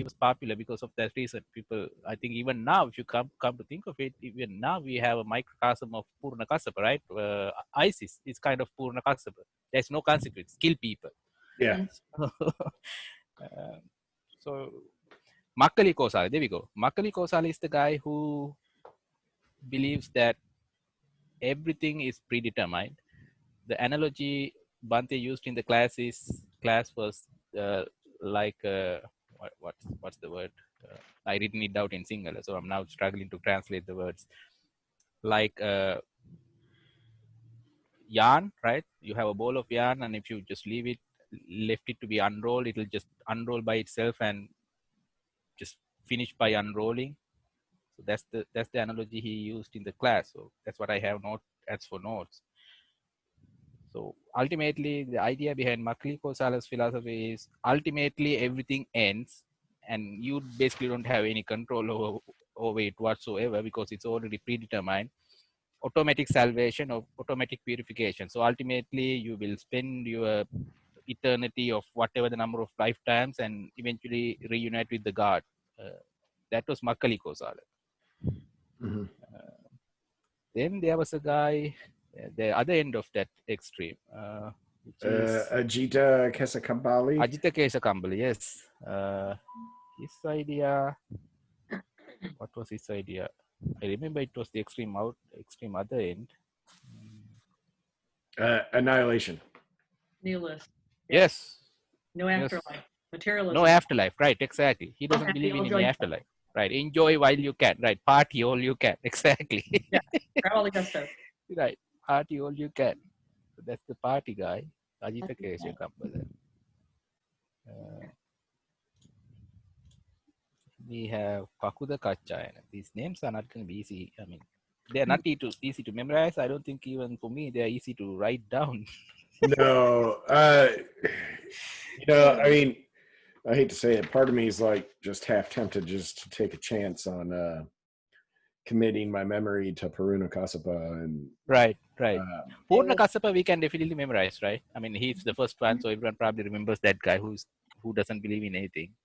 was popular because of that reason. People, I think, even now, if you come to think of it, even now we have a microcosm of Purna Kassapa, right? ISIS is kind of Purna Kassapa. There's no consequence. Kill people. Yeah. So Makkali Kosala, there we go. Makkali Kosala is the guy who believes that everything is predetermined. The analogy Bante used in the class was like what's the word? I written it out in Sinhala, so I'm now struggling to translate the words. Like yarn, right? You have a ball of yarn, and if you just left it to be unrolled, it'll just unroll by itself and just finish by unrolling. So that's the analogy he used in the class. So that's what I have as for notes. So ultimately, the idea behind Macaulay Kosala's philosophy is ultimately everything ends, and you basically don't have any control over it whatsoever because it's already predetermined. Automatic salvation or automatic purification. So ultimately, you will spend your eternity of whatever the number of lifetimes and eventually reunite with the God. That was Macaulay Kosala. Mm-hmm. Then there was a guy, the other end of that extreme, which is Ajita Kesakambali. Ajita Kesakambali. Yes. His idea, what was his idea? I remember it was the extreme other end. Annihilation. Nihilist. Yes. No afterlife. Materialism. No afterlife. Right. Exactly. He doesn't Okay, believe in enjoy any afterlife. Right. Enjoy while you can. Right. Party all you can. Exactly. Yeah. Grab all the good stuff. Right. Party all you can. So that's the party guy. Ajita Kesakambali. We have Pakuda Kachayana. These names are not going to be easy. I mean, they are not easy to memorize. I don't think even for me they are easy to write down. No, I mean, I hate to say it. Part of me is like just half tempted just to take a chance on committing my memory to Puruna Kassapa and Right. Purna Kassapa we can definitely memorize, right? I mean, he's the first one, so everyone probably remembers that guy who doesn't believe in anything.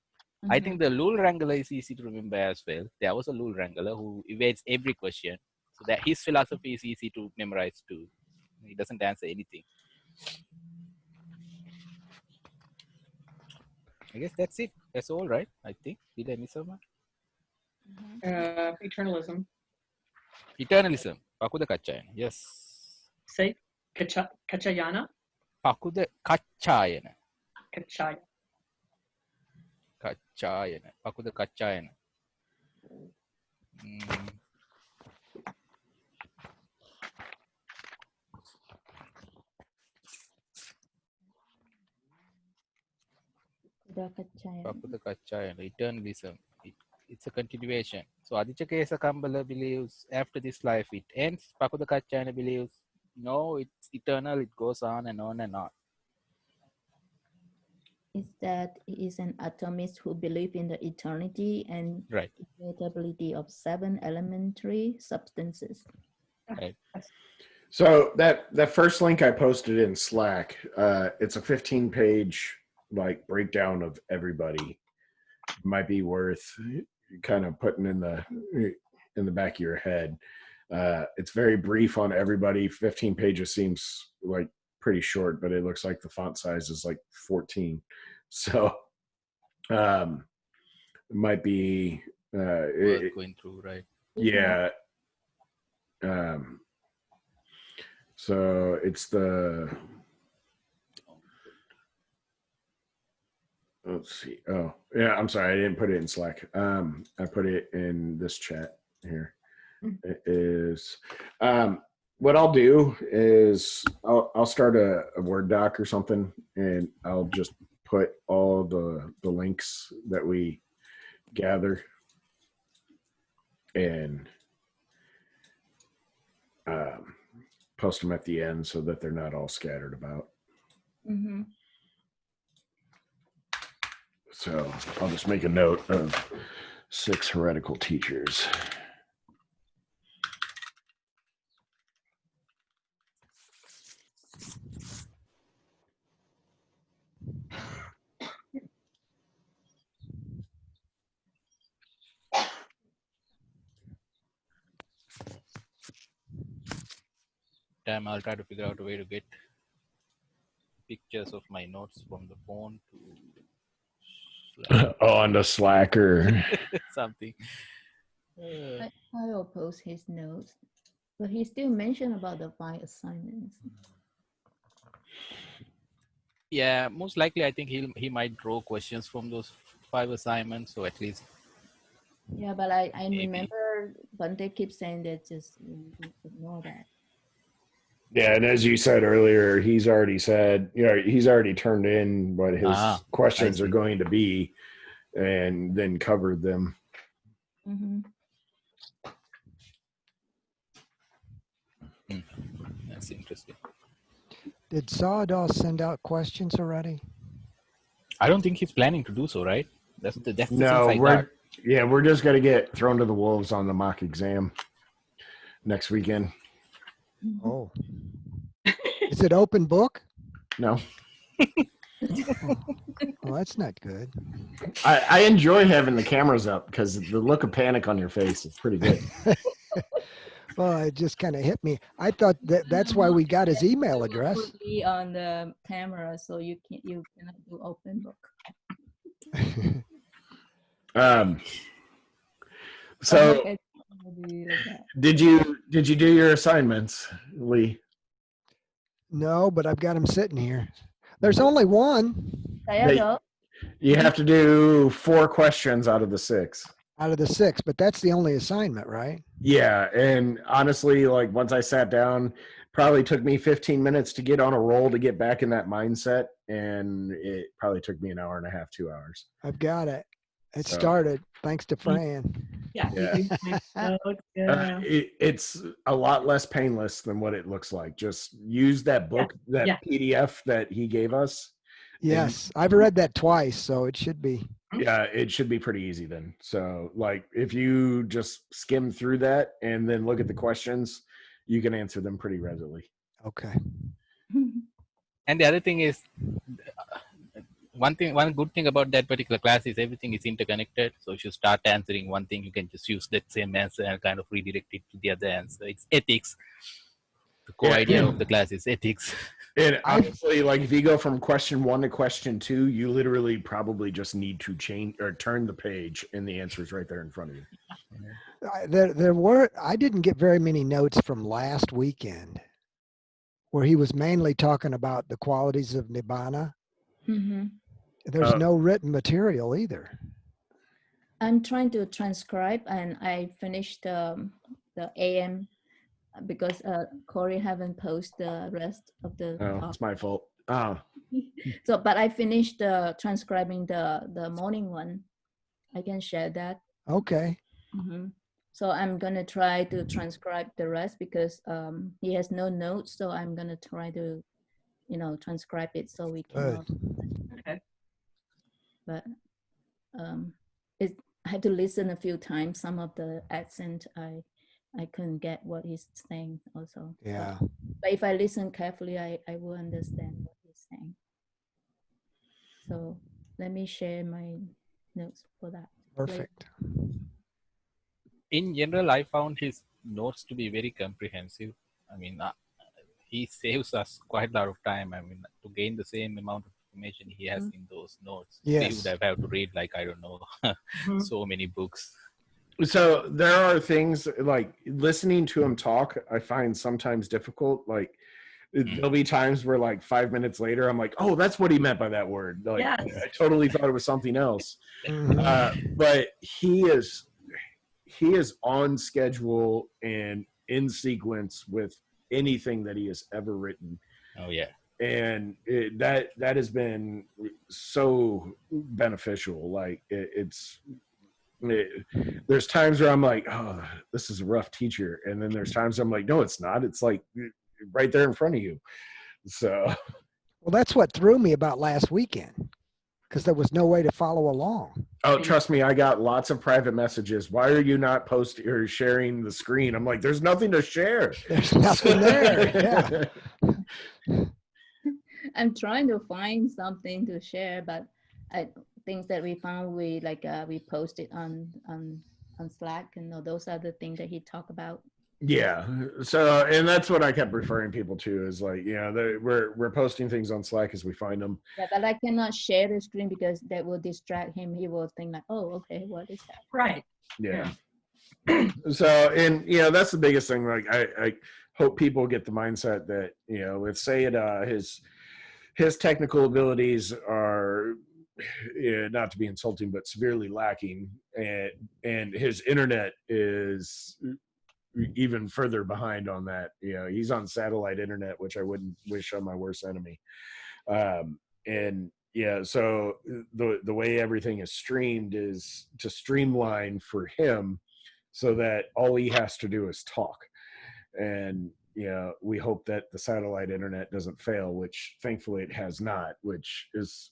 I think the Lul Wrangler is easy to remember as well. There was a Lul Wrangler who evades every question, so that his philosophy is easy to memorize too. He doesn't answer anything. I guess that's it. That's all, right? I think. Did I miss someone? Eternalism. Eternalism. Pakuda Kachayana. Yes. Say Kachayana. Pakuda Kachayana. Kachaya. Pakuda Kachayana. Pakuda Kachayana. Eternalism. It's a continuation. So Aditya Kesakambala believes after this life it ends. Pakuda Kachayana believes no, it's eternal. It goes on and on and on. Is that he is an atomist who believes in the eternity and immutability of 7 elementary substances. Right. So that first link I posted in Slack, it's a 15-page like breakdown of everybody. Might be worth kind of putting in the back of your head. It's very brief on everybody. 15 pages seems like pretty short, but it looks like the font size is like 14. So it might be worth going through, right? Yeah. So it's let's see. Oh, yeah, I'm sorry. I didn't put it in Slack. I put it in this chat here. It is what I'll do is I'll start a Word doc or something, and I'll just put all the links that we gather and post them at the end so that they're not all scattered about. Mm-hmm. So I'll just make a note of 6 heretical teachers. time, I'll try to figure out a way to get pictures of my notes from the phone to Slack. On the Slacker. Something. I will post his notes, but he still mentioned about the 5 assignments. Yeah, most likely, I think he might draw questions from those 5 assignments. So at least, Yeah, but I Maybe. remember Bante keeps saying that just ignore that. Yeah, and as you said earlier, he's already said, he's already turned in what his questions I are see. going to be and then covered them. Mm-hmm. That's interesting. Did Sawdust send out questions already? I don't think he's planning to do so, right? That's the sense No, I got. we're just going to get thrown to the wolves on the mock exam next weekend. Oh. Is it open book? No. Well, that's not good. I enjoy having the cameras up because the look of panic on your face is pretty good. Well, it just kind of hit me. I thought that's why we got his email address. Will be on the camera, so you cannot do open book. So Okay, maybe like that. did you do your assignments, Lee? No, but I've got him sitting here. There's only one Saya go. You have to do 4 questions out of the 6. out of the 6, but that's the only assignment, right? Yeah, and honestly, like once I sat down, probably took me 15 minutes to get on a roll to get back in that mindset, and it probably took me an hour and a half, 2 hours. I've got it. It So- started thanks to Fran. Yeah. Yeah. you do my notes, yeah. It's a lot less painless than what it looks like. Just use that book, that yeah. PDF that he gave us. Yes, I've read that twice, so it should be. Yeah, it should be pretty easy then. So, like, if you just skim through that and then look at the questions, you can answer them pretty readily. Okay. And the other thing is, one good thing about that particular class is everything is interconnected. So if you start answering one thing, you can just use that same answer and kind of redirect it to the other answer. It's ethics. The core idea of the class is ethics. And honestly, like if you go from question 1 to question 2, you literally probably just need to change or turn the page, and the answer is right there in front of you. I didn't get very many notes from last weekend, where he was mainly talking about the qualities of Nibbana. Mm-hmm. There's no written material either. I'm trying to transcribe, and I finished the AM because Corey haven't posted the rest of the Oh, talk. it's my fault. So, but I finished transcribing the morning one. I can share that. Okay. Mm-hmm. So I'm gonna try to transcribe the rest because he has no notes. So I'm gonna try to, transcribe it so we can. Okay. But I had to listen a few times. Some of the accent I couldn't get what he's saying also. Yeah. But if I listen carefully, I will understand what he's saying. So let me share my notes for that. Perfect. In general, I found his notes to be very comprehensive. I mean, he saves us quite a lot of time. I mean, to gain the same amount of information he has in those notes, we would have had to read, like, I don't know, so many books. So there are things like listening to him talk, I find sometimes difficult. Like there'll be times where like 5 minutes later, I'm like, oh, that's what he meant by that word. Like Yes. I totally thought it was something else. But he is on schedule and in sequence with anything that he has ever written. Oh yeah. And that has been so beneficial. Like there's times where I'm like, oh, this is a rough teacher. And then there's times I'm like, no, it's not. It's like right there in front of you. So. Well, that's what threw me about last weekend, because there was no way to follow along. Oh, trust me, I got lots of private messages. Why are you not posting or sharing the screen? I'm like, there's nothing to share. There's nothing there. Yeah. I'm trying to find something to share, but things that we found, we posted on Slack, and those are the things that he talked about Yeah. So, and that's what I kept referring people to is like, we're posting things on Slack as we find them. Yeah, but I cannot share the screen because that will distract him. He will think like, oh, okay, what is that? Right. Yeah. So, and that's the biggest thing. Like, I hope people get the mindset that let's say his technical abilities are not to be insulting, but severely lacking, and his internet is even further behind on that. He's on satellite internet, which I wouldn't wish on my worst enemy. And yeah, so the way everything is streamed is to streamline for him so that all he has to do is talk. And we hope that the satellite internet doesn't fail, which thankfully it has not, which is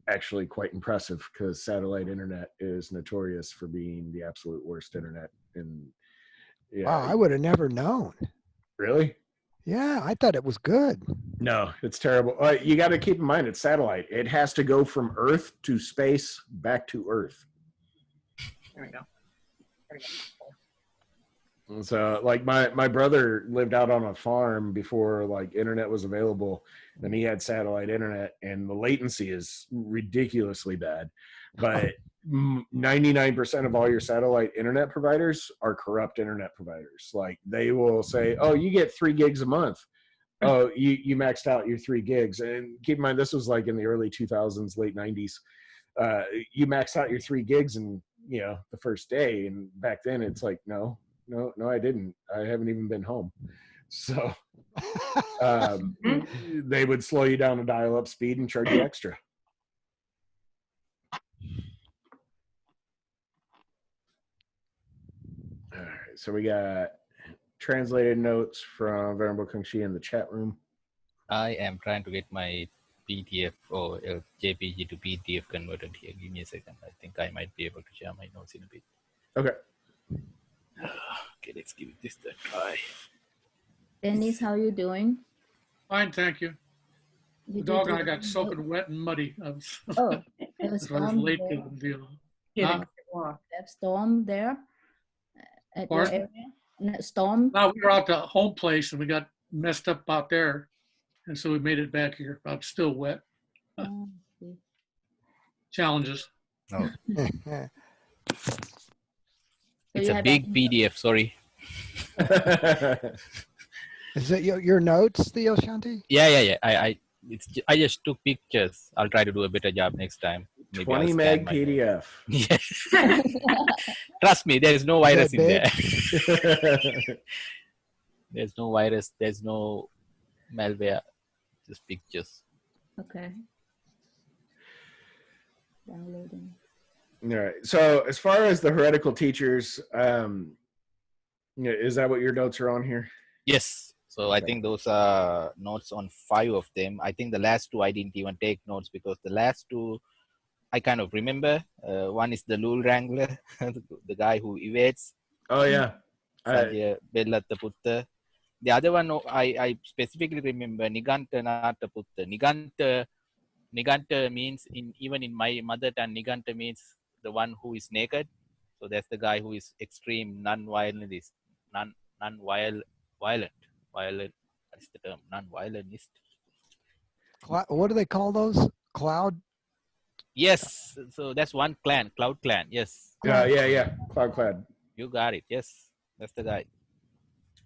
actually quite impressive because satellite internet is notorious for being the absolute worst internet. And Wow, I would have never known. Really? Yeah, I thought it was good. No, it's terrible. You got to keep in mind it's satellite. It has to go from Earth to space back to Earth. There we go. And so, like my brother lived out on a farm before like internet was available, and he had satellite internet, and the latency is ridiculously bad. But 99% of all your satellite internet providers are corrupt internet providers. Like they will say, "Oh, you get 3 gigs a month." Oh, you maxed out your 3 gigs. And keep in mind, this was like in the early 2000s, late 90s. You maxed out your 3 gigs in the first day, and back then it's like no, I didn't. I haven't even been home. So they would slow you down to dial up speed and charge you extra. All right, so we got translated notes from Venerable Kung Shi in the chat room. I am trying to get my PDF or JPG to PDF converted here. Give me a second. I think I might be able to share my notes in a bit. Okay. Okay, let's give this a try. Dennis, how you doing? Fine, thank you. The Did dog you and I do- got soaking wet and muddy. Oh, there was That's why I was storm late there. to the deal. Kidding. Huh? Walk. That storm there at your Pardon? area? Storm? Now we were out to home place and we got messed up out there. And so we made it back here. I'm still wet. Oh, see. Challenges. Oh, So it's you a had big PDF. Sorry. Is it your notes, Theo Shanti? Yeah. I just took pictures. I'll try to do a better job next time. Maybe 20 I'll meg scan my notes. PDF. Yes. Trust me, there is no Is virus that in big? there. There's no virus. There's no malware. Just pictures. Okay. Downloading. All right. So as far as the heretical teachers, is that what your notes are on here? Yes. So I Okay. think those are notes on 5 of them. I think the last 2 I didn't even take notes because the last 2 I kind of remember. One is the Lul Wrangler, the guy who evades. Oh yeah. Sanjay Bellatta Putta. The other one I specifically remember Niganta Nata Putta. Niganta means even in my mother tongue, Niganta means the one who is naked. So that's the guy who is extreme non-violentist, violent. What is the term? Non-violentist. What do they call those? Cloud? Yes. So that's one clan, Cloud Clan. Yes, yeah. Cloud. you got it. Yes, that's the guy.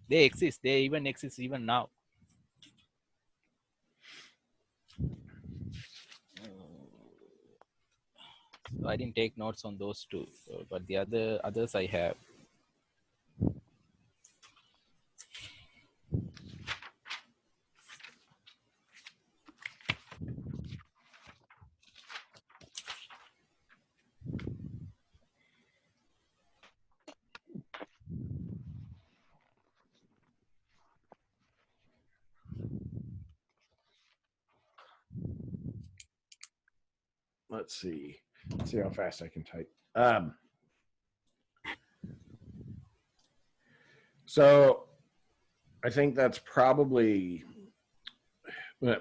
They exist. They even exist even now. So I didn't take notes on those 2, but the others I have. Let's see how fast I can type. So I think that's probably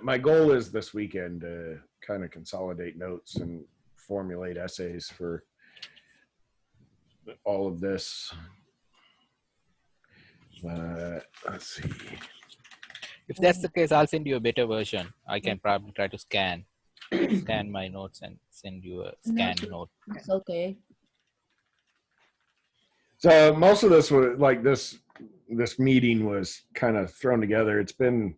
my goal is this weekend to kind of consolidate notes and formulate essays for all of this. Let's see. If that's the case, I'll send you a better version. I can probably try to scan my notes and send you a scanned note. It's okay. So most of this was like this meeting was kind of thrown together. It's been,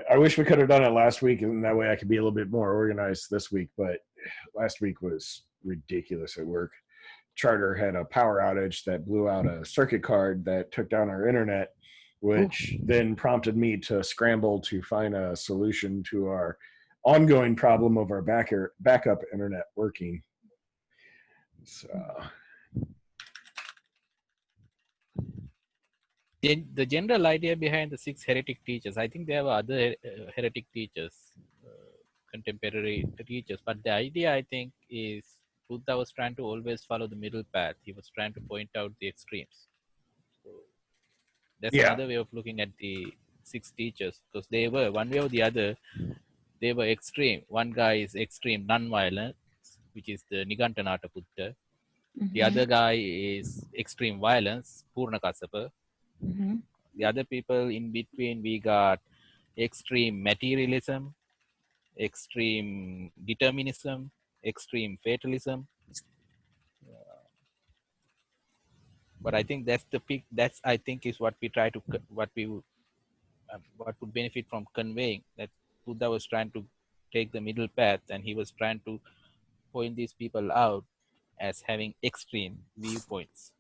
I wish we could have done it last week, and that way I could be a little bit more organized this week, but last week was ridiculous at work. Charter had a power outage that blew out a circuit card that took down our internet, which then prompted me to scramble to find a solution to our ongoing problem of our backup internet working. So The general idea behind the 6 heretic teachers, I think there were other heretic teachers, contemporary teachers, but the idea, I think, is Buddha was trying to always follow the middle path. He was trying to point out the extremes. So that's another way of looking at the 6 teachers, because they were, one way or the other, they were extreme. One guy is extreme non-violence, which is the Nigantanata Buddha. The other guy is extreme violence, Purnakasapa. The other people in between, we got extreme materialism, extreme determinism, extreme fatalism. But I think that's the peak. That's, I think, is what we try to, what would benefit from conveying, that Buddha was trying to take the middle path, and he was trying to point these people out as having extreme viewpoints.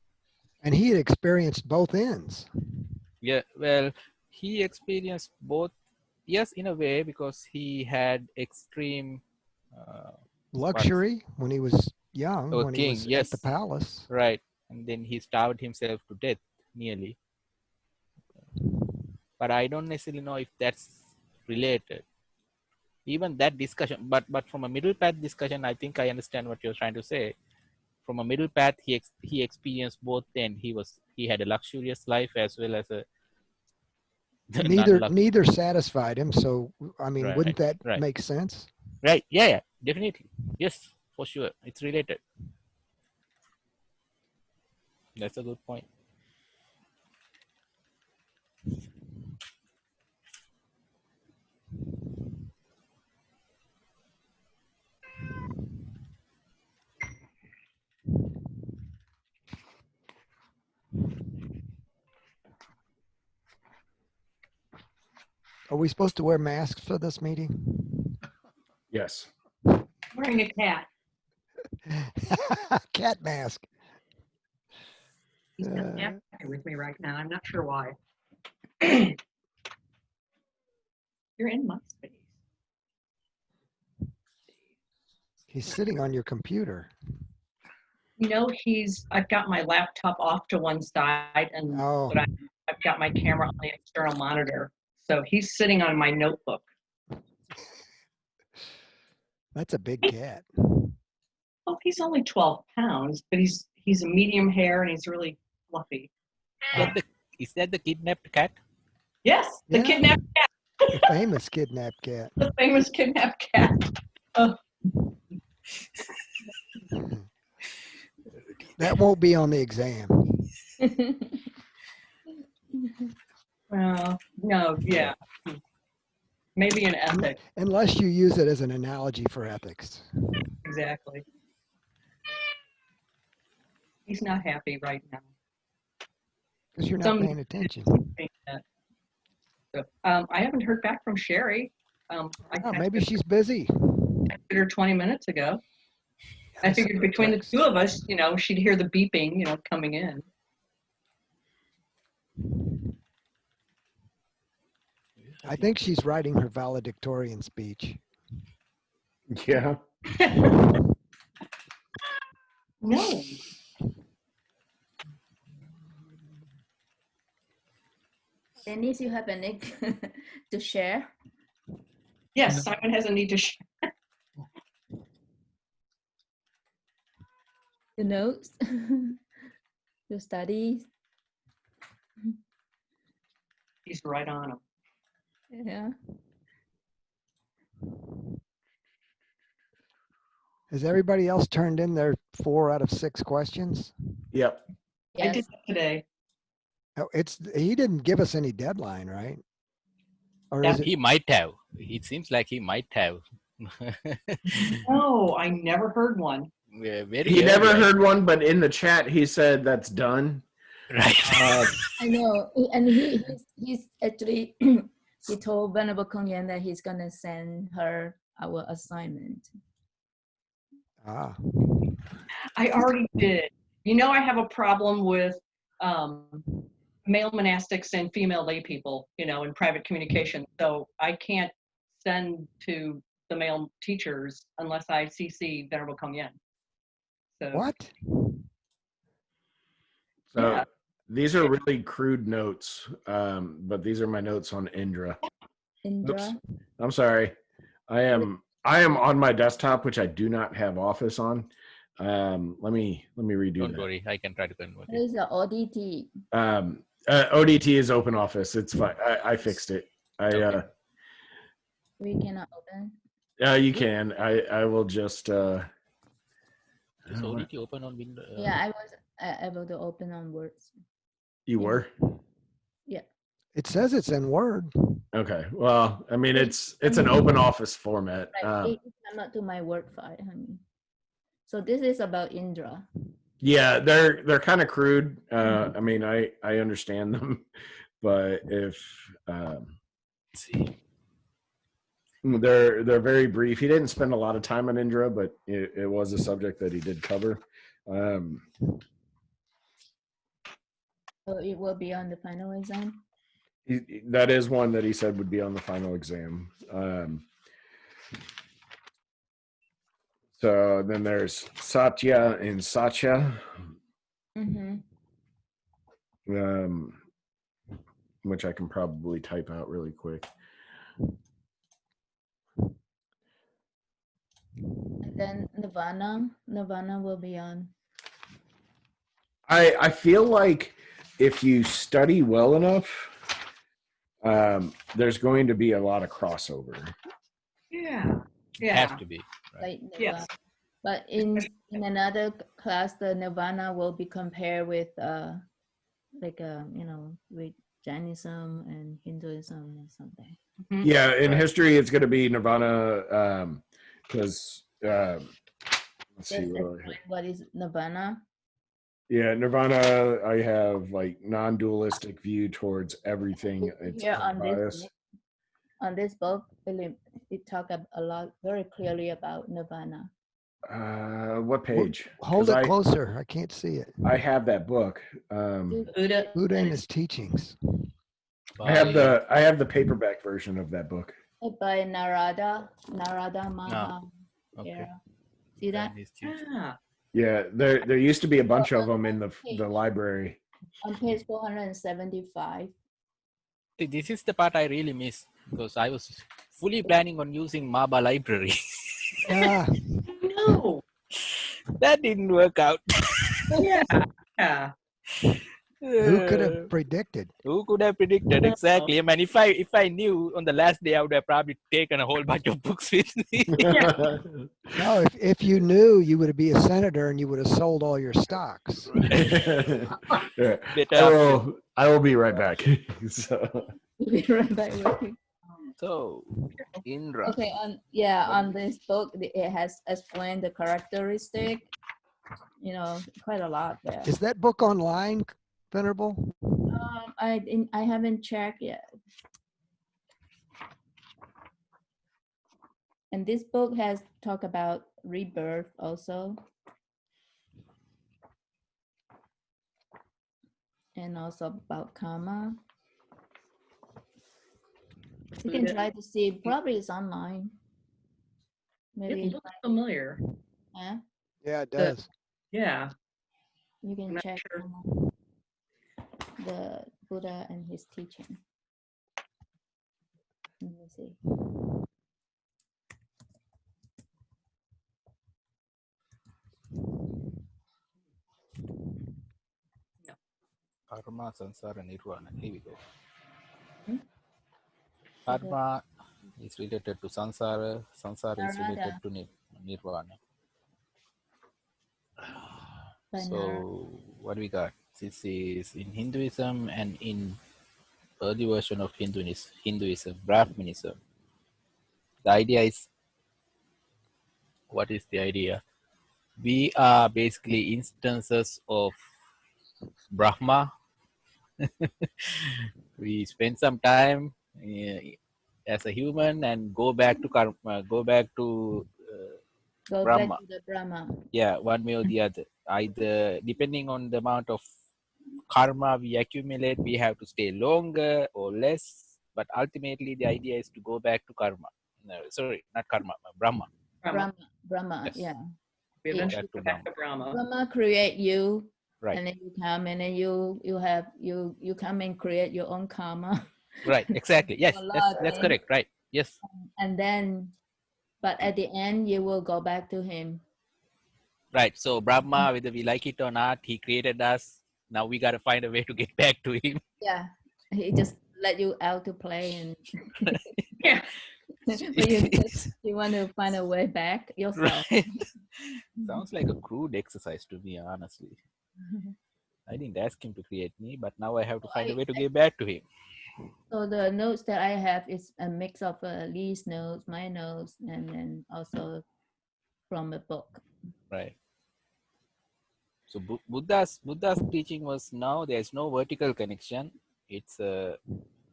And he had experienced both ends. Yeah, well, he experienced both, yes, in a way, because he had extreme luxury when he was young, when king, he was yes, at the palace. Right. And then he starved himself to death, nearly. But I don't necessarily know if that's related. Even that discussion, but from a middle path discussion, I think I understand what you're trying to say. From a middle path, he experienced both. Then he had a luxurious life as well as a neither satisfied him. So I mean, wouldn't that make sense? Right. Yeah. Definitely. Yes, for sure. It's related. That's a good point. Are we supposed to wear masks for this meeting? Yes. Wearing a cat. Cat mask. He's not happy with me right now. I'm not sure why. You're in my space. He's sitting on your computer. You know, I've got my laptop off to one side, and but I've got my camera on the external monitor. So he's sitting on my notebook. That's a big cat. Oh, he's only 12 pounds, but he's a medium hair and he's really fluffy. Is that the kidnapped cat? Yes, the kidnapped cat. The famous kidnapped cat. The famous kidnapped cat. That won't be on the exam. Well, no, yeah. Maybe in ethics. Unless you use it as an analogy for ethics. Exactly. He's not happy right now. Because you're not paying attention. So, I haven't heard back from Sherry. Maybe she's busy. I texted her 20 minutes ago. I figured between the two of us, she'd hear the beeping, coming in. I think she's writing her valedictorian speech. Yeah. No. Denise, you have a link to share? Yes, Simon has a need to share. The notes, your studies. He's right on them. Yeah. Has everybody else turned in their 4 out of 6 questions? Yep. Yes. I did that today. Oh, he didn't give us any deadline, right? Or Yeah. is it? He might have. It seems like he might have. No, I never heard one. Yeah, very He never early, heard one, but in the chat he said that's done. right? I know, and he's actually he told Venerable Kongyan that he's gonna send her our assignment. Ah, I already did. You know, I have a problem with male monastics and female lay people, you know, in private communication. So I can't send to the male teachers unless I CC Venerable Kongyan. So what? So Yeah. these are really crude notes, but these are my notes on Indra. Indra. I'm sorry. I am on my desktop, which I do not have Office on. Let me redo Don't that. worry, I can try to convert What it. is the ODT? ODT is Open Office. It's fine. I fixed it. Okay. We cannot open. You can. I will just. Is ODT open on Windows? Yeah, I was able to open on Words. You were? Yeah. It says it's in Word. Okay. Well, I mean, it's an Open Office format. Right. It come out to my Word file, honey. So this is about Indra. Yeah, they're kind of crude. I mean, I understand them, but if Let's see. they're very brief. He didn't spend a lot of time on Indra, but it was a subject that he did cover. So it will be on the final exam. That is one that he said would be on the final exam. So then there's Satya and Satya, Mm-hmm. which I can probably type out really quick. And then Nirvana will be on. I feel like if you study well enough, there's going to be a lot of crossover. Yeah. Yeah. Have to be. Right? Like Nirvana. Yes. But in another class, the Nirvana will be compared with with Jainism and Hinduism or something. Mhm. Yeah, in Right. history, it's going to be Nirvana because let's see. Just What do I have? what is Nirvana? Yeah, Nirvana. I have like non-dualistic view towards everything. It's Here on unbiased. this book, it talk a lot very clearly about Nirvana. What page? Hold 'Cause it closer. I can't see it. I have that book. Buddha Buddha and his teachings. I have the paperback version of that book. By Narada Maha. Okay. Yeah. See that? And his teaching. Yeah. Yeah, there used to be a bunch of them in the library. On page 475. See, this is the part I really miss because I was fully planning on using Maba library. Ah, No. That didn't work out. Yeah. Yeah. who could have predicted? Who could have predicted exactly? I mean, if I knew on the last day, I would have probably taken a whole bunch of books with me. No, if you knew, you would be a senator and you would have sold all your stocks. Yeah. Better I will be right back. So. We'll be right back with you. So, Indra. Okay, on this book, it has explained the characteristic, quite a lot there. Is that book online, Venerable? I haven't checked yet. And this book has talked about rebirth also. And also about karma. You can try to see, probably it's online. Maybe It looks familiar. yeah, Yeah, it does. Yeah. you can I'm not check sure. the Buddha and his teaching. Let me see. Karma, Sansara, Nirvana. Here we go. Hmm? Karma is related to Sansara. Sansara is related Narada. to Nirvana. By So, what do we got? This is in Hinduism and in early version of Hinduism, Brahmanism. The idea is, what is the idea? We are basically instances of Brahma. We spend some time as a human and go back to karma, go back to Go back Brahma. to the Brahma. Yeah, one way or the other. Either depending on the amount of karma we accumulate, we have to stay longer or less. But ultimately, the idea is to go back to karma. No, sorry, not karma, Brahma. Brahma. Brahma, Yes. yeah. We Go eventually back to go back to Brahma. Brahma. Brahma create you, Right. and then you come, and then you come and create your own karma. Right. Exactly. Yes. A lot of That's things. correct. Right. Yes. And then, but at the end, you will go back to him. Right. So Brahma, whether we like it or not, he created us. Now we got to find a way to get back to him. Yeah, he just let you out to play, and Yeah. but you want to find a way back yourself. Right. Sounds like a crude exercise to me, honestly. I didn't ask him to create me, but now I have to find a way to get back to him. So the notes that I have is a mix of Lee's notes, my notes, and then also from a book. Right. So Buddha's teaching was now there's no vertical connection. It's a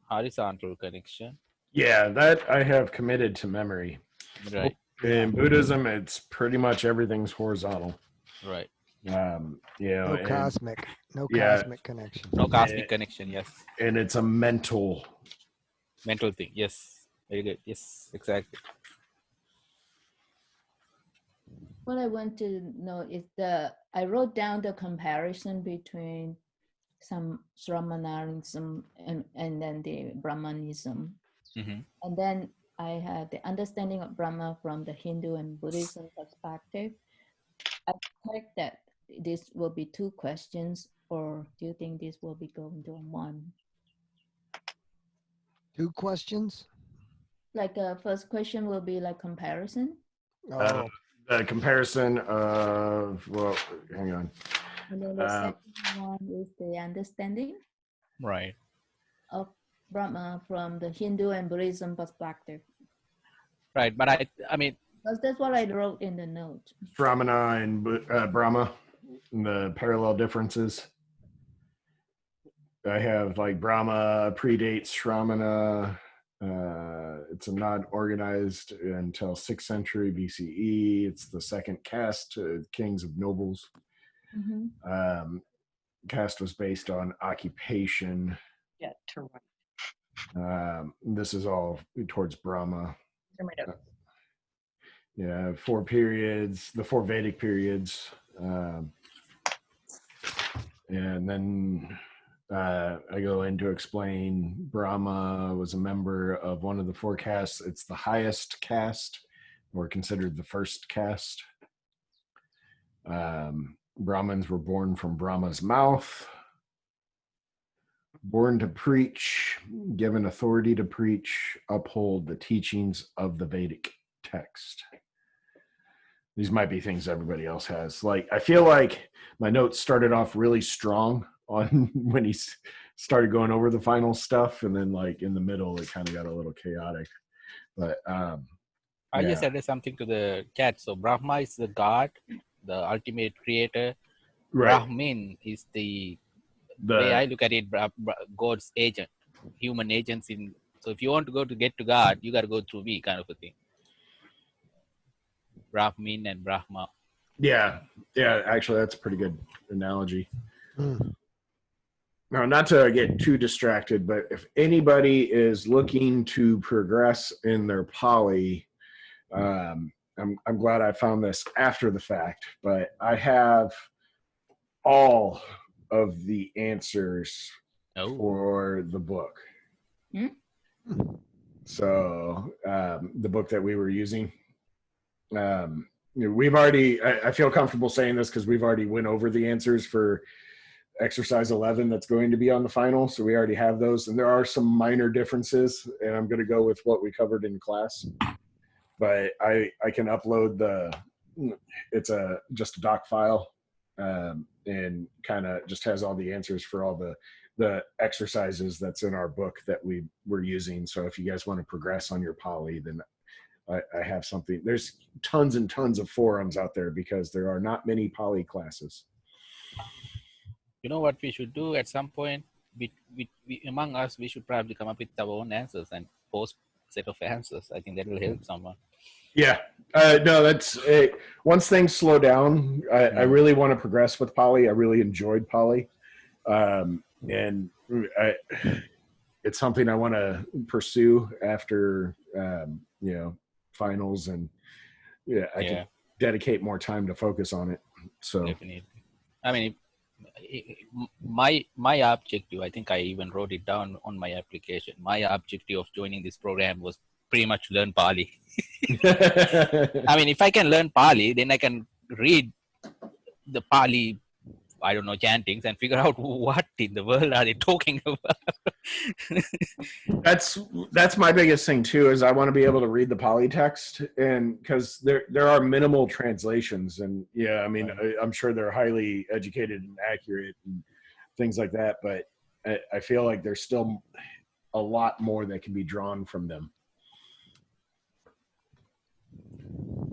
horizontal connection. Yeah, that I have committed to memory. Right. In Buddhism, it's pretty much everything's horizontal. Right. You know, No cosmic connection. No cosmic connection. Yes. and it's a mental. Mental thing. Yes. Very good. Yes. Exactly. What I want to know is I wrote down the comparison between some Sramanarism and then the Brahmanism. Mm-hmm. And then I had the understanding of Brahma from the Hindu and Buddhism perspective. I expect that this will be 2 questions, or do you think this will be going to 1? 2 questions? Like first question will be like comparison. Oh, The comparison of, well, hang on. And then the second one is the understanding Right. of Brahma from the Hindu and Buddhism perspective. Right. But I mean, Because that's what I wrote in the note. Shramana and Brahma, and the parallel differences. I have like Brahma predates Shramana. It's a not organized until 6th century BCE. It's the second caste, kings of nobles. Mm-hmm. Caste was based on occupation. Yeah, to right. This is all towards Brahma. They're made up. Yeah, 4 periods, the 4 Vedic periods. And then I go in to explain Brahma was a member of one of the 4 castes. It's the highest caste, or considered the first caste. Brahmins were born from Brahma's mouth, born to preach, given authority to preach, uphold the teachings of the Vedic text. These might be things everybody else has. Like, I feel like my notes started off really strong on when he started going over the final stuff, and then like in the middle it kind of got a little chaotic. But I just added something to the chat. So Brahma is the God, the ultimate creator. right. Brahmin is the way I look at it, God's agent, human agents in. So if you want to get to God, you got to go through me, kind of a thing. Brahmin and Brahma. Yeah, actually that's a pretty good analogy. Mm. Now, not to get too distracted, but if anybody is looking to progress in their poly, I'm glad I found this after the fact, but I have all of the answers for the book. So the book that we were using, we've already, I feel comfortable saying this because we've already went over the answers for exercise 11 that's going to be on the final. So we already have those, and there are some minor differences, and I'm going to go with what we covered in class. But I can upload it's just a doc file, and and kind of just has all the answers for all the exercises that's in our book that we're using. So if you guys want to progress on your poly, then I have something. There's tons and tons of forums out there because there are not many poly classes. You know what we should do at some point? We among us, we should probably come up with our own answers and post a set of answers. I think that will help someone. Yeah. No, that's it. Once things slow down, I really want to progress with poly. I really enjoyed poly. And it's something I want to pursue after, finals, and I can dedicate more time to focus on it. So definitely. I mean, my objective, I think I even wrote it down on my application. My objective of joining this program was pretty much learn Pali. I mean, if I can learn Pali, then I can read the Pali, I don't know, chantings and figure out what in the world are they talking about. That's my biggest thing too, is I want to be able to read the Pali text, and because there are minimal translations, and I mean, I'm sure they're highly educated and accurate and things like that, but I feel like there's still a lot more that can be drawn from them.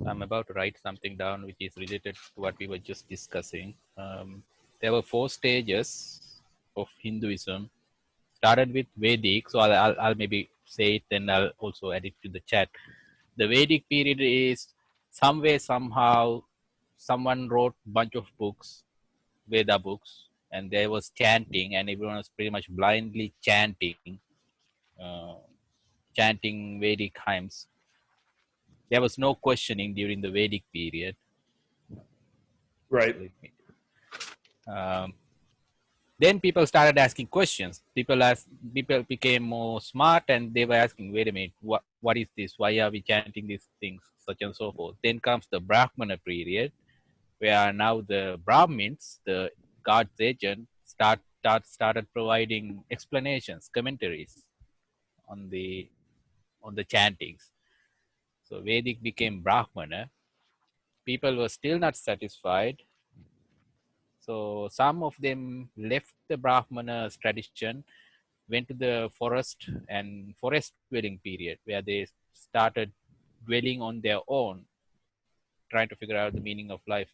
I'm about to write something down which is related to what we were just discussing. There were 4 stages of Hinduism. Started with Vedic, so I'll maybe say it, then I'll also add it to the chat. The Vedic period is somewhere, somehow, someone wrote a bunch of books, Veda books, and there was chanting, and everyone was pretty much blindly chanting Vedic hymns. There was no questioning during the Vedic period. Right. Then people started asking questions. People became more smart, and they were asking, wait a minute, what is this? Why are we chanting these things, such and so forth? Then comes the Brahmana period, where now the Brahmins, the God's agent, started providing explanations, commentaries on the chantings. So Vedic became Brahmana. People were still not satisfied. So some of them left the Brahmana's tradition, went to the forest dwelling period, where they started dwelling on their own, trying to figure out the meaning of life,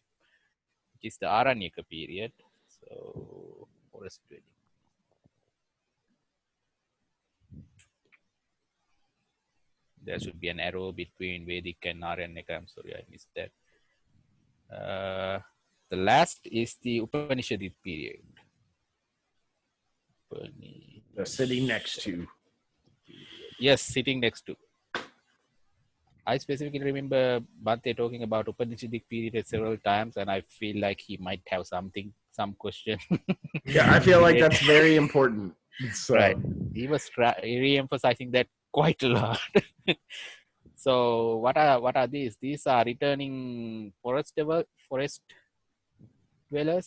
which is the Aranyaka period. So forest dwelling. There should be an arrow between Vedic and Aranyaka. I'm sorry, I missed that. The last is the Upanishadic period. Sitting next to. Yes, sitting next to. I specifically remember Bhante talking about Upanishadic period several times, and I feel like he might have some question. Yeah, I feel like that's very important. So. Right. He was re-emphasizing that quite a lot. So what are these? These are returning forest dwellers.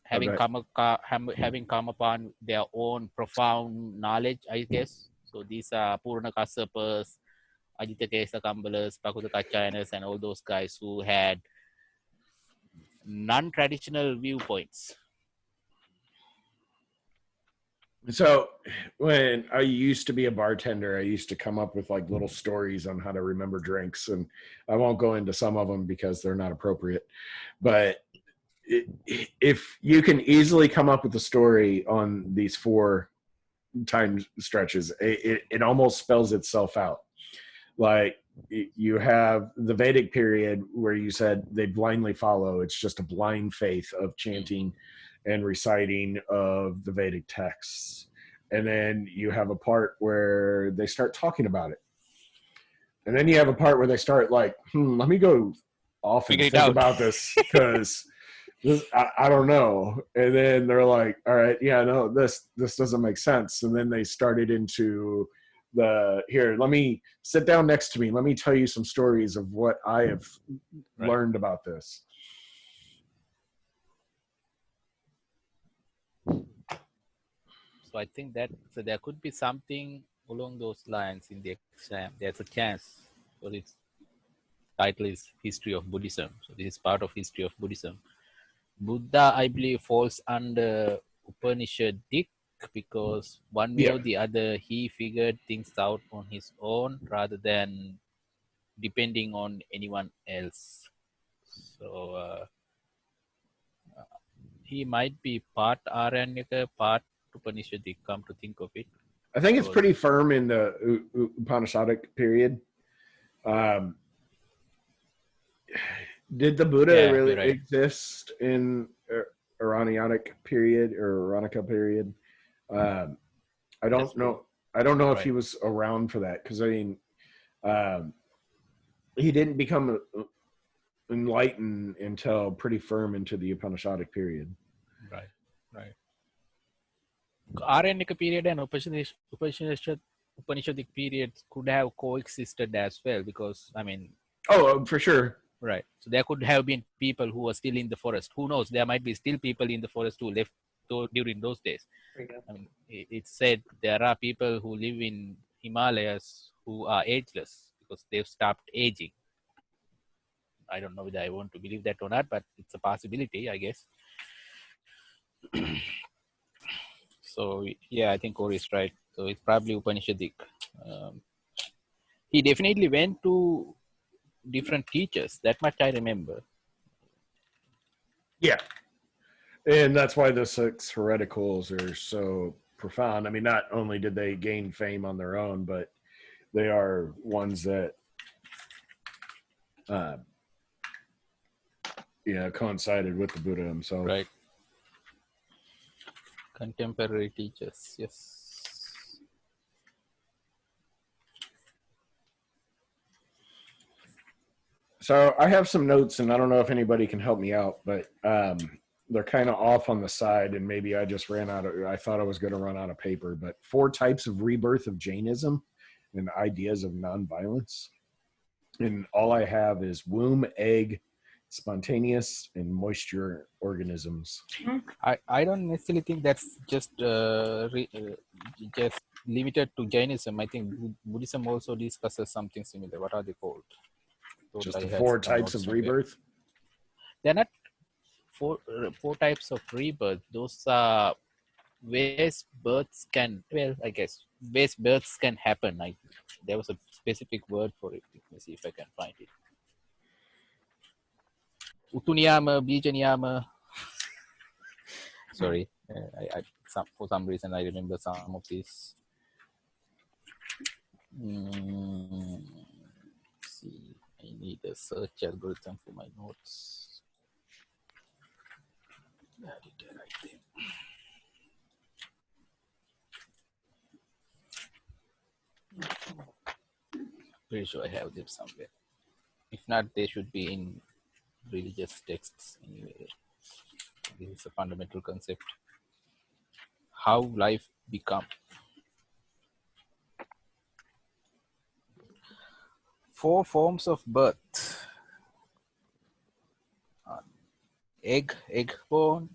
Having come upon their own profound knowledge, I guess. So these are Purna Kassapas, Ajita Kesa Kambalas, Pakuta Kachayanas, and all those guys who had non-traditional viewpoints. So when I used to be a bartender, I used to come up with like little stories on how to remember drinks, and I won't go into some of them because they're not appropriate. But if you can easily come up with a story on these 4 time stretches, it almost spells itself out. Like you have the Vedic period where you said they blindly follow. It's just a blind faith of chanting and reciting of the Vedic texts. And then you have a part where they start talking about it. And then you have a part where they start like, let me go off and think about this, because I don't know. And then they're like, all right, yeah, no, this doesn't make sense. And then they started into here, let me sit down next to me. Let me tell you some stories of what I have learned about this. So I think that there could be something along those lines in the exam. There's a chance for it title is History of Buddhism. So this is part of History of Buddhism. Buddha, I believe, falls under Upanishadic because one way Yeah. or the other, he figured things out on his own rather than depending on anyone else. So he might be part Aranyaka, part Upanishadic, come to think of it. I think it's Because- pretty firm in the Upanishadic period. Did the Buddha Yeah, really you're right. exist in Iranianic period or Iranica period? I don't That's know. true. I don't know if Right. he was around for that because I mean, he didn't become enlightened until pretty firm into the Upanishadic period. Right, right. Aranyaka period and Upanishadic periods could have coexisted as well because, I mean, Oh, for sure. right. So there could have been people who were still in the forest. Who knows? There might be still people in the forest who left during those days. There you go. I mean, it's said there are people who live in Himalayas who are ageless because they've stopped aging. I don't know whether I want to believe that or not, but it's a possibility, I guess. So yeah, I think Corey is right. So it's probably Upanishadic. He definitely went to different teachers. That much I remember. Yeah. And that's why the six hereticals are so profound. I mean, not only did they gain fame on their own, but they are ones that, coincided with the Buddha himself. Right. Contemporary teachers, yes. So I have some notes, and I don't know if anybody can help me out, but they're kind of off on the side, and maybe I just I thought I was going to run out of paper, but 4 types of rebirth of Jainism and ideas of nonviolence. And all I have is womb, egg, spontaneous, and moisture organisms. I don't necessarily think that's just just limited to Jainism. I think Buddhism also discusses something similar. What are they called? Thought Just I the had 4 some types notes of somewhere. rebirth. They're not four types of rebirth. Those are ways births can. Well, I guess ways births can happen. There was a specific word for it. Let me see if I can find it. Utuniyama, Bijaniyama. Sorry, for some reason I remember some of these. See, I need a search algorithm for my notes. Right there. Pretty sure I have them somewhere. If not, they should be in religious texts anyway. This is a fundamental concept. How life become. 4 forms of birth. Egg born.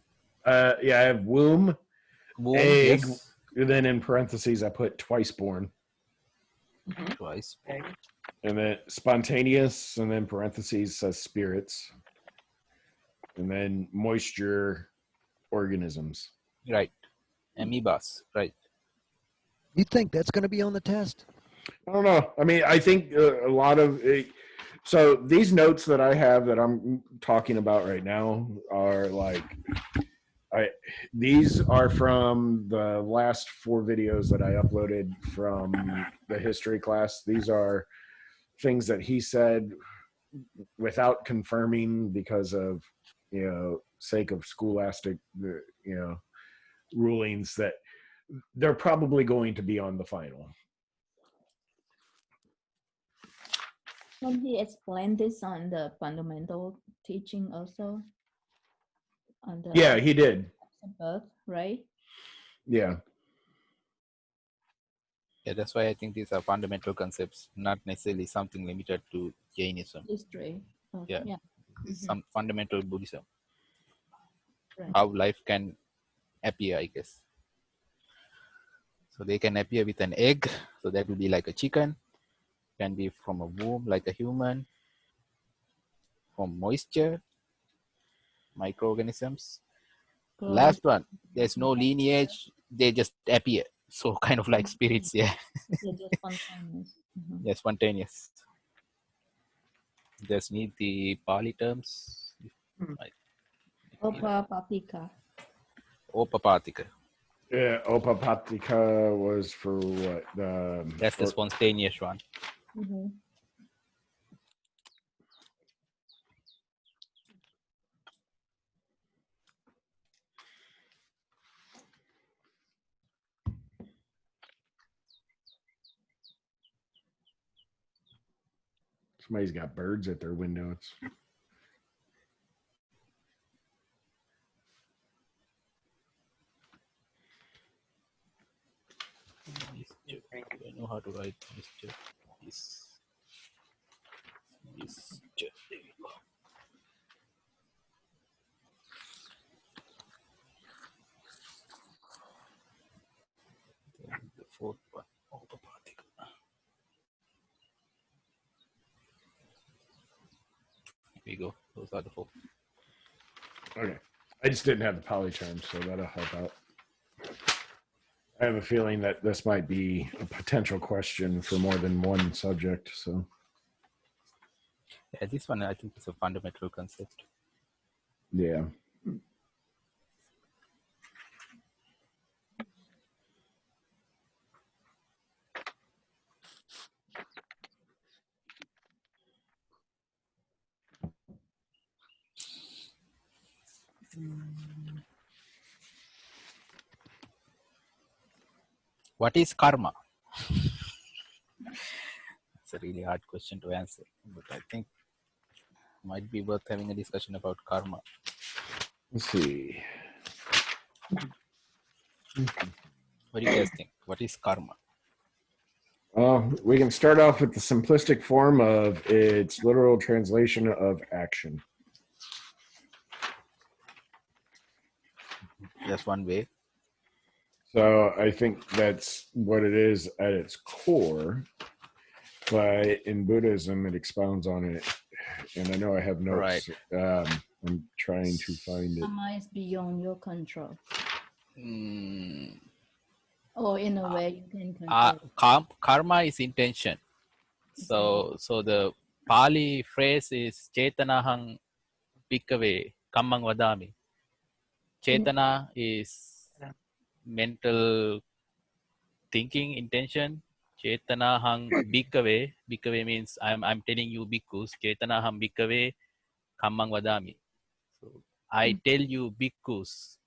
I have womb, egg, Yes. and then in parentheses I put twice born. Twice. Okay. And then spontaneous, and then parentheses says spirits. And then moisture organisms. Right. Amoebas. Right. You think that's going to be on the test? I don't know. I mean, I think a lot of so these notes that I have that I'm talking about right now are like these are from the last 4 videos that I uploaded from the history class. These are things that he said without confirming because of sake of scholastic rulings that they're probably going to be on the final. Can he explain this on the fundamental teaching also? On the Yeah, he did. birth, right? Yeah. Yeah, that's why I think these are fundamental concepts, not necessarily something limited to Jainism. History. Yeah. It's Mhm. some fundamental Buddhism. Right. How life can appear, I guess. So they can appear with an egg, so that will be like a chicken. Can be from a womb, like a human. from moisture, microorganisms. Grow Last one, there's no lineage, they just appear. So kind of like spirits, yeah. they're just spontaneous. Mhm. They're spontaneous. Just need the Pali terms. Opapatika. Opapatika. Yeah, Opapatika was for what? That's the spontaneous one. Mhm. Somebody's got birds at their windows. I don't know how to write Mr. Is there you go. Then the fourth one, Opapatika. Here we go. Those are the four. Okay. I just didn't have the poly terms, so that'll help out. I have a feeling that this might be a potential question for more than one subject. So, Yeah, this one I think is a fundamental concept. yeah. What is karma? It's a really hard question to answer, but I think might be worth having a discussion about karma. Let's see. What do you guys think? What is karma? We can start off with the simplistic form of its literal translation of action. That's one way. So I think that's what it is at its core. But in Buddhism, it expounds on it. And I know I have notes. Right. I'm trying to find it. Karma is beyond your control. Mm, Or in a way you can control. karma is intention. So the Pali phrase is Chetanahang Bhikkhave Kammang Vadami. Chetana is mental thinking, intention. Chetanahang Bhikkhave. Bhikkhave means I'm telling you bhikkhus. Chetanahang Bhikkhave Kammang Vadami. So I tell you bhikkhus,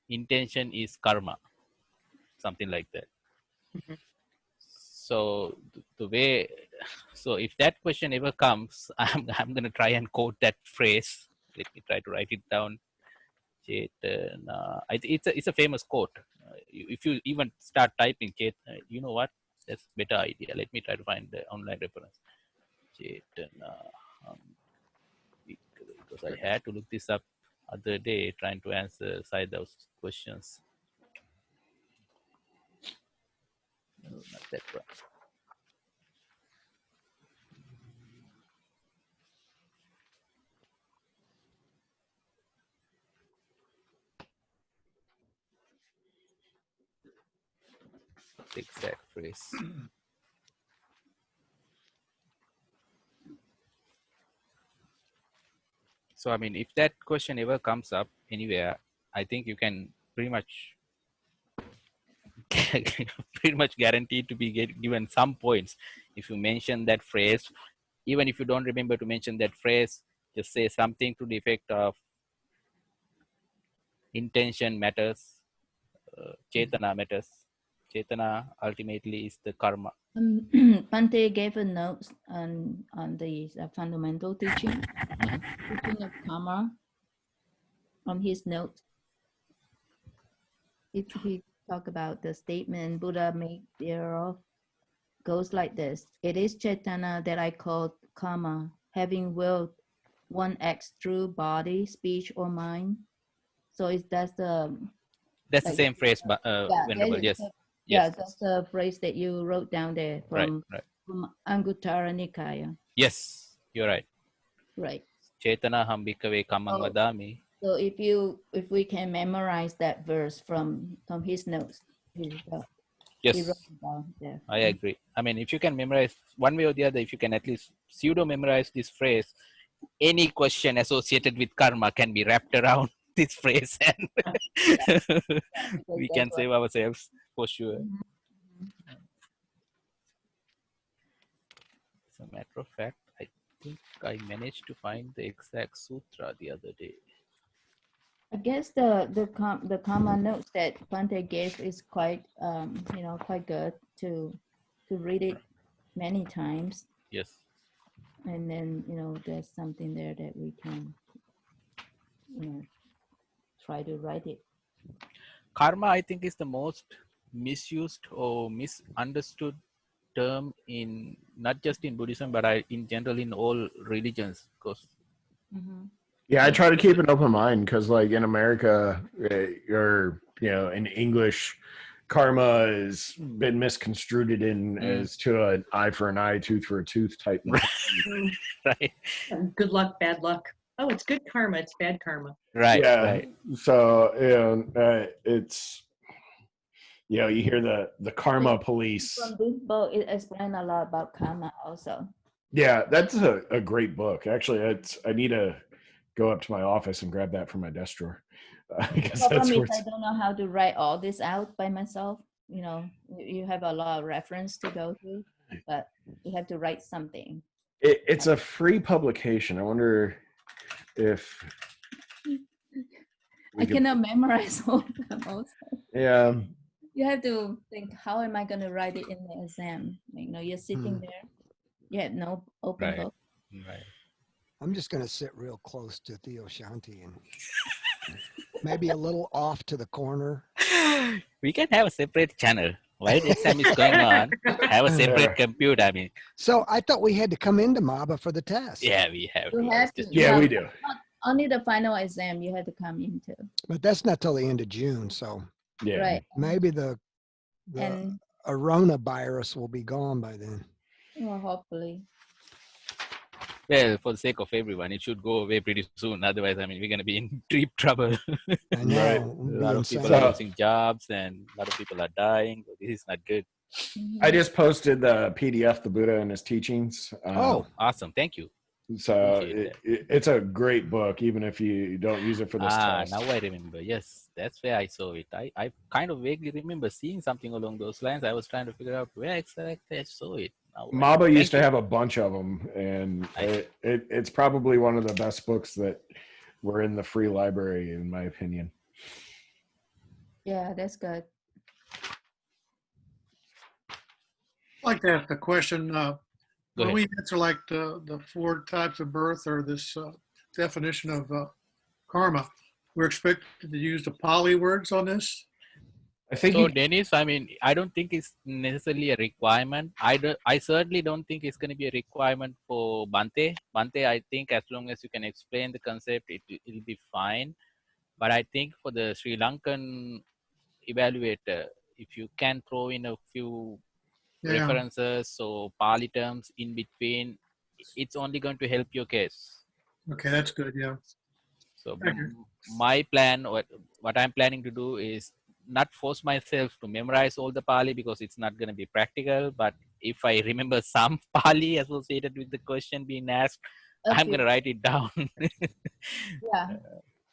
intention is karma. Something like that. So the way, so if that question ever comes, I'm going to try and quote that phrase. Let me try to write it down. Chetana. It's a famous quote. If you even start typing you know what? That's a better idea. Let me try to find the online reference. Chetana. Because I had to look this up other day trying to answer those questions. No, not that one. The exact phrase. So, I mean, if that question ever comes up anywhere, I think you can pretty much guaranteed to be given some points if you mention that phrase. Even if you don't remember to mention that phrase, just say something to the effect of intention matters, chetana matters. Chetana ultimately is the karma. Pante gave a note on the fundamental teaching of karma on his note. If he talk about the statement Buddha made thereof, goes like this: it is Chaitanya that I call karma, having willed one acts through body, speech, or mind. So that's the same phrase, Venerable. Yes. Yeah, that's the phrase that you wrote down there right. from Anguttara Nikaya. Yes. You're right. Right. Chetana hambikave kamang Oh. vadami. So if we can memorize that verse from his notes, he wrote Yes, down there. I agree. I mean, if you can memorize one way or the other, if you can at least pseudo memorize this phrase, any question associated with karma can be wrapped around this phrase, and we can save ourselves for sure. As a matter of fact, I think I managed to find the exact sutra the other day. I guess the common notes that Pante gave is quite quite good to read it many times, Yes. and then there's something there that we can try to write it. Karma, I think, is the most misused or misunderstood term in not just in Buddhism, but in general in all religions. Because Yeah, I try to keep an open mind because, like, in America, or in English, karma has been misconstrued as to an eye for an eye, tooth for a tooth type. Right. Good luck, bad luck. Oh, it's good karma. It's bad karma. Right. Yeah. Right. So it's you hear the karma police. From this book, it explains a lot about karma also. Yeah, that's a great book. Actually, I need to go up to my office and grab that from my desk drawer. The problem is I don't know how to write all this out by myself. You have a lot of reference to go to, but you have to write something. It's a free publication. I wonder if I cannot memorize all of them also. Yeah. You have to think, how am I going to write it in the exam? You're sitting there, you have no open book. Right. I'm just going to sit real close to Theo Shanti and maybe a little off to the corner. We can have a separate channel. While the exam is going on, have a separate computer. I mean, so I thought we had to come into MABA for the test. Yeah, we have. We do. Only the final exam you had to come into. But that's not till the end of June, so yeah, right. Maybe the Arona virus will be gone by then. Well, hopefully. Well, for the sake of everyone, it should go away pretty soon. Otherwise, I mean, we're going to be in deep trouble. I know. Right. A lot of people are losing jobs and a lot of people are dying. This is not good. I just posted the PDF, The Buddha and His Teachings. Oh, awesome. Thank you. So it's a great book, even if you don't use it for this test. Now I remember. Yes, that's where I saw it. I kind of vaguely remember seeing something along those lines. I was trying to figure out where exactly I saw it. MABA used to have a bunch of them, and it's probably one of the best books that were in the free library, in my opinion. Yeah, that's good. I'd like to ask a question. Go When ahead. we answer like the 4 types of birth or this definition of karma, we're expected to use the Pali words on this? I think So, Dennis, I mean, I don't think it's necessarily a requirement. I certainly don't think it's going to be a requirement for Bhante. Bhante, I think as long as you can explain the concept, it'll be fine. But I think for the Sri Lankan evaluator, if you can throw in a few references or Pali terms in between, it's only going to help your case. Okay, that's good. Yeah. So my plan, what I'm planning to do is not force myself to memorize all the Pali because it's not going to be practical. But if I remember some Pali associated with the question being asked, I'm going to write it down.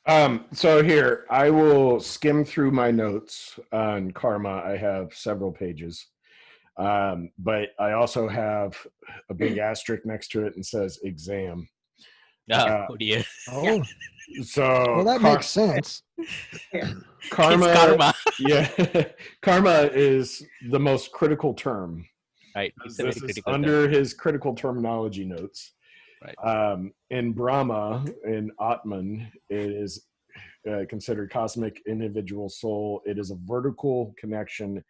Yeah. So here, I will skim through my notes on karma. I have several pages. But I also have a big asterisk next to it and says exam. Oh dear. Oh, so well, that makes sense. Karma, It's karma. Yeah, karma is the most critical term. Right. It's a This very is critical under term. his critical terminology notes. Right. In Brahma, in Atman, it is considered cosmic individual soul. It is a vertical connection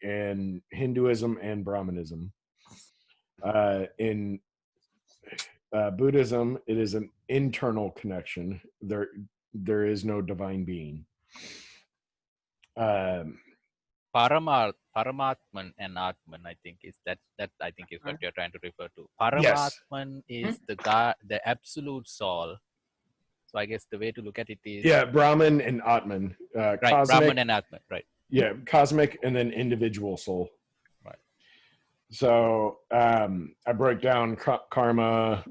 in Hinduism and Brahmanism. In Buddhism, it is an internal connection. There is no divine being. Paramatman and Atman, I think is that I think is what you're trying to refer to. Yes. Paramatman is the God, the absolute soul. So I guess the way to look at it is Yeah, Brahman and Atman. right, Cosmic, Brahman and Atman, right? yeah, cosmic and then individual soul. Right. So I broke down karma.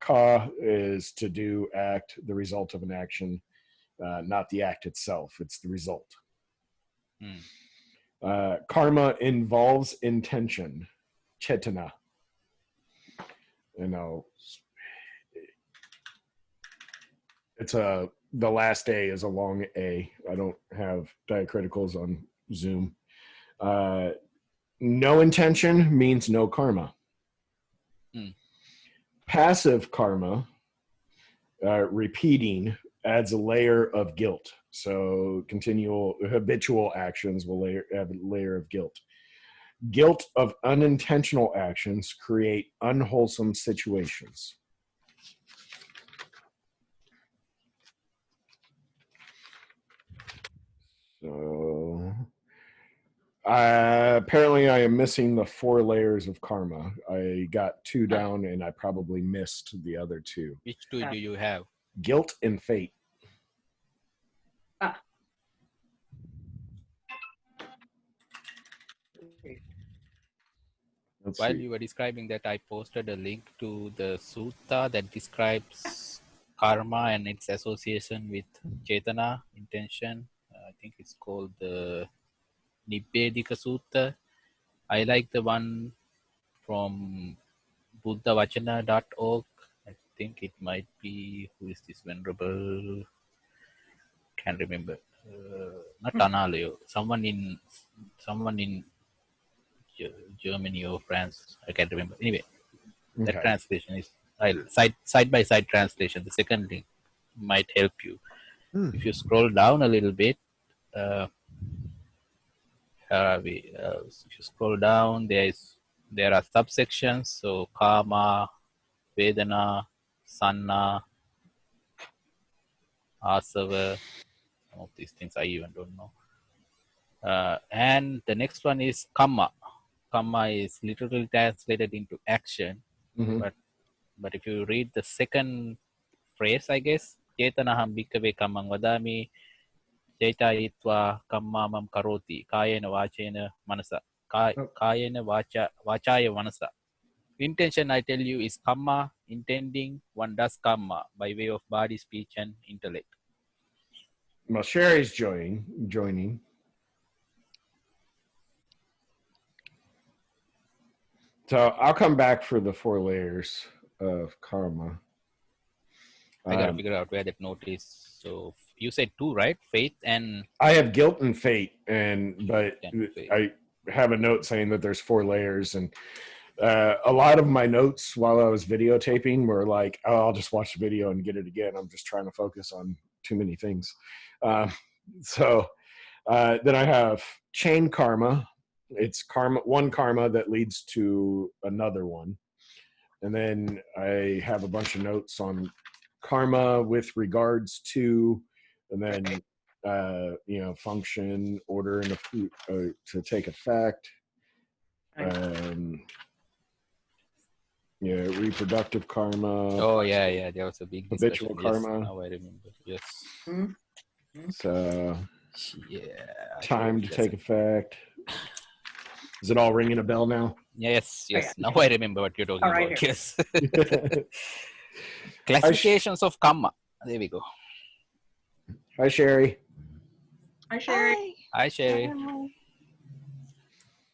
Ka is to do, act, the result of an action, not the act itself. It's the result. Karma involves intention, chetana. You know, it's the last A is a long A. I don't have diacriticals on Zoom. No intention means no karma. Passive karma, repeating, adds a layer of guilt. So continual habitual actions will have a layer of guilt. Guilt of unintentional actions create unwholesome situations. So apparently I am missing the 4 layers of karma. I got 2 down and I probably missed the other 2. Which 2 do you have? Guilt and fate. While you were describing that, I posted a link to the sutta that describes karma and its association with chetana, intention. I think it's called the Nibbedika Sutta. I like the one from buddhavachana.org. I think it might be, who is this venerable? Can't remember. Not Analeo. Someone in Germany or France. I can't remember. Anyway, that translation is side by side translation. The second link might help you. If you scroll down a little bit, if you scroll down, there are subsections. So karma, vedana, sanna, asava. Some of these things I even don't know. And the next one is kamma. Kamma is literally translated into action, but if you read the second phrase, I guess, Chetanaham bhikkhave kammang vadami, Chaitayitva kammamam karoti, kayena vachena manasa, kayena vachaya manasa. Intention, I tell you, is kamma, intending, one does kamma by way of body, speech, and intellect. Well, Sherry's joining. So I'll come back for the 4 layers of karma. I gotta figure out where that note is. So you said 2, right? Faith and I have guilt and fate, but I have a note saying that there's 4 layers, and a lot of my notes while I was videotaping were like, "Oh, I'll just watch the video and get it again." I'm just trying to focus on too many things. So then I have chain karma. It's one karma that leads to another one. And then I have a bunch of notes on karma with regards to, and then, function, order, and to take effect. Reproductive karma. Oh, yeah. There was a big discussion. Habitual karma. Yes, now I remember. Yes. So, yeah. time to take effect. Is it all ringing a bell now? Yes. Oh, yeah. Now I remember what you're talking Right about. here. Yes. Classifications of karma. There we go. Hi, Sherry. Hi, Sherry. Hi, Sherry.